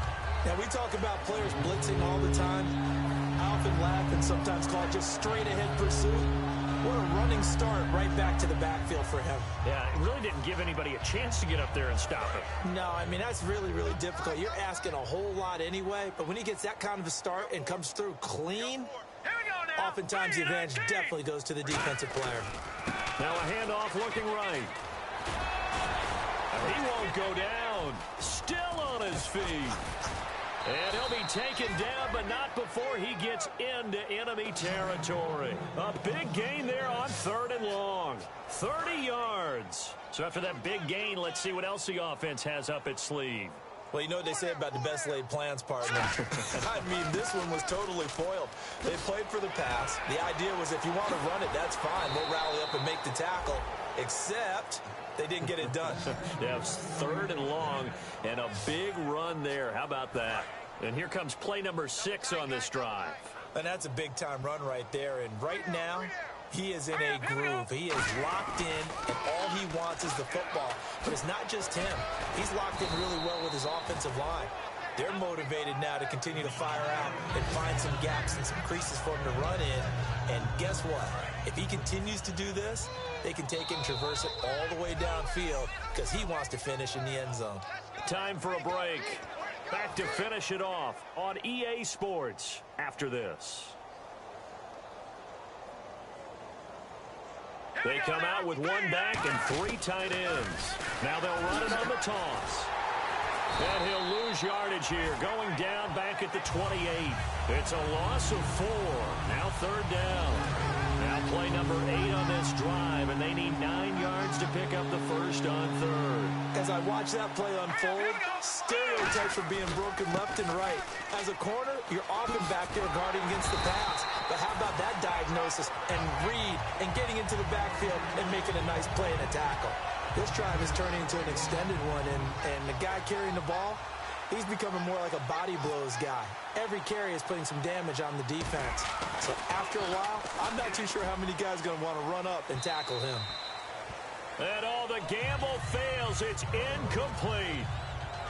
Now, we talk about players blitzing all the time. I often laugh and sometimes call it just straight-ahead pursuit. What a running start right back to the backfield for him. Yeah, it really didn't give anybody a chance to get up there and stop him. No, I mean, that's really, really difficult. You're asking a whole lot anyway, but when he gets that kind of a start and comes through clean, oftentimes the advantage definitely goes to the defensive player. Now a handoff looking right. He won't go down. Still on his feet. And he'll be taken down, but not before he gets into enemy territory. A big gain there on 3rd and long. 30 yards. So after that big gain, let's see what else the offense has up its sleeve. Well, you know what they say about the best laid plans, partner. I mean, this one was totally foiled. They played for the pass. The idea was if you want to run it, that's fine. We'll rally up and make the tackle. Except they didn't get it done. Yeah, it was 3rd and long and a big run there. How about that? And here comes play number 6 on this drive. And that's a big-time run right there. And right now, he is in a groove. He is locked in, and all he wants is the football. But it's not just him. He's locked in really well with his offensive line. They're motivated now to continue to fire out and find some gaps and some creases for him to run in. And guess what? If he continues to do this, they can take it and traverse it all the way downfield because he wants to finish in the end zone. Time for a break. Back to finish it off on EA Sports after this. They come out with 1 back and 3 tight ends. Now they'll run it on the toss. And he'll lose yardage here, going down back at the 28. It's a loss of 4. Now 3rd down. Now play number 8 on this drive, and they need 9 yards to pick up the first on 3rd. As I watch that play unfold, stereotypes are being broken left and right. As a corner, you're often back there guarding against the pass. But how about that diagnosis and read and getting into the backfield and making a nice play and a tackle? This drive is turning into an extended one, and the guy carrying the ball, he's becoming more like a body blows guy. Every carry is putting some damage on the defense. So after a while, I'm not too sure how many guys are going to want to run up and tackle him. And all the gamble fails. It's incomplete.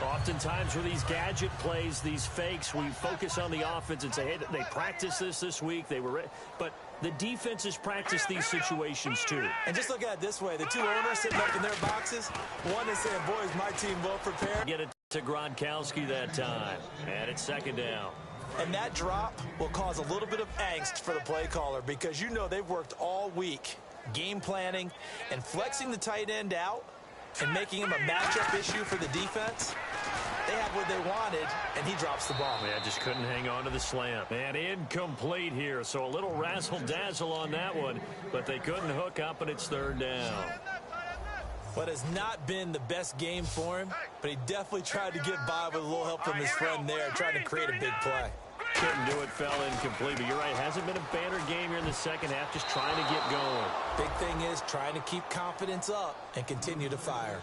Oftentimes with these gadget plays, these fakes, we focus on the offense and say, hey, they practiced this week. They were, but the defense has practiced these situations too. And just look at it this way. The 2 owners sitting up in their boxes, one is saying, boys, my team well prepared. Get it to Gronkowski that time. And it's 2nd down. And that drop will cause a little bit of angst for the play caller because you know they've worked all week game planning and flexing the tight end out and making him a matchup issue for the defense. They had what they wanted, and he drops the ball. Yeah, just couldn't hang on to the slant. And incomplete here, so a little razzle-dazzle on that one, but they couldn't hook up, and it's 3rd down. What has not been the best game for him, but he definitely tried to get by with a little help from his friend there, trying to create a big play. Couldn't do it, fell incomplete, but you're right, hasn't been a banner game here in the second half, just trying to get going. Big thing is trying to keep confidence up and continue to fire.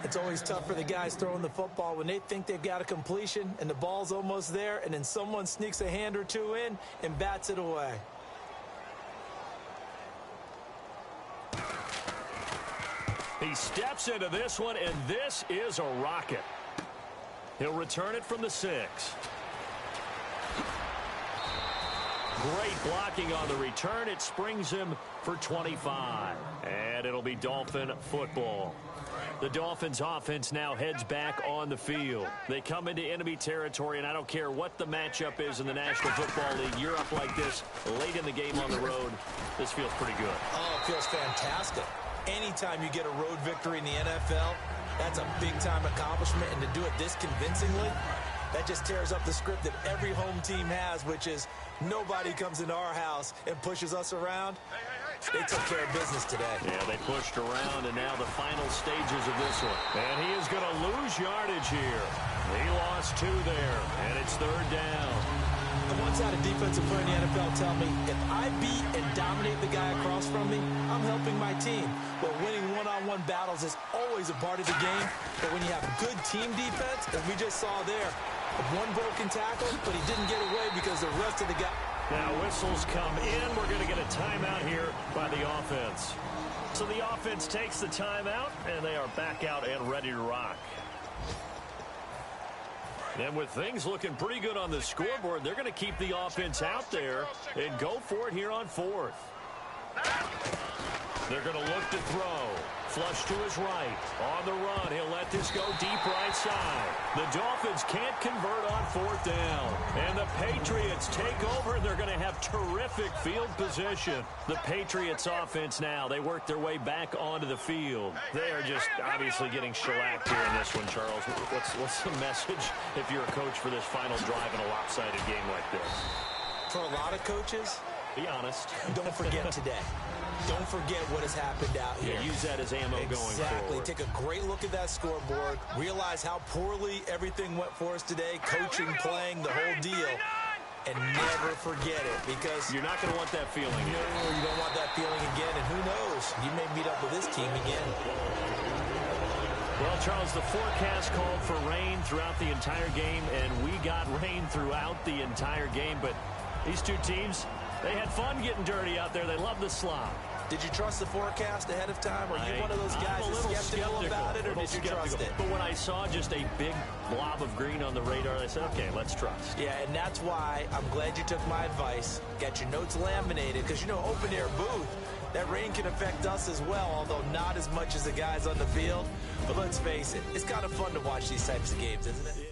It's always tough for the guys throwing the football when they think they've got a completion and the ball's almost there, and then someone sneaks a hand or two in and bats it away. He steps into this one, and this is a rocket. He'll return it from the 6. Great blocking on the return. It springs him for 25. And it'll be Dolphin football. The Dolphins offense now heads back on the field. They come into enemy territory, and I don't care what the matchup is in the National Football League. You're up like this late in the game on the road. This feels pretty good. Oh, it feels fantastic. Anytime you get a road victory in the NFL, that's a big-time accomplishment, and to do it this convincingly, that just tears up the script that every home team has, which is nobody comes into our house and pushes us around. They took care of business today. Yeah, they pushed around, and now the final stages of this one. And he is going to lose yardage here. He lost 2 there, and it's 3rd down. I once had a defensive player in the NFL tell me, if I beat and dominate the guy across from me, I'm helping my team. Well, winning one-on-one battles is always a part of the game, but when you have good team defense, as we just saw there, one broken tackle, but he didn't get away because the rest of the guys... Now whistles come in. We're going to get a timeout here by the offense. So the offense takes the timeout, and they are back out and ready to rock. And with things looking pretty good on the scoreboard, they're going to keep the offense out there and go for it here on 4th. They're going to look to throw. Flush to his right. On the run, he'll let this go deep right side. The Dolphins can't convert on 4th down. And the Patriots take over. They're going to have terrific field position. The Patriots offense now, they work their way back onto the field. They are just obviously getting shellacked here in this one, Charles. What's the message if you're a coach for this final drive in a lopsided game like this? For a lot of coaches, be honest. Don't forget today. Don't forget what has happened out here. Yeah, use that as ammo going forward. Exactly. Take a great look at that scoreboard. Realize how poorly everything went for us today. Coaching, playing, the whole deal. And never forget it, because you're not going to want that feeling again. No, you don't want that feeling again. And who knows? You may meet up with this team again. Well, Charles, the forecast called for rain throughout the entire game, and we got rain throughout the entire game. But these two teams, they had fun getting dirty out there. They love the slop. Did you trust the forecast ahead of time? Or are you one of those guys that's skeptical about it, or did you trust it? But when I saw just a big blob of green on the radar, I said, okay, let's trust. Yeah, and that's why I'm glad you took my advice. Got your notes laminated, because, you know, open-air booth, that rain can affect us as well, although not as much as the guys on the field. But let's face it, it's kind of fun to watch these types of games, isn't it?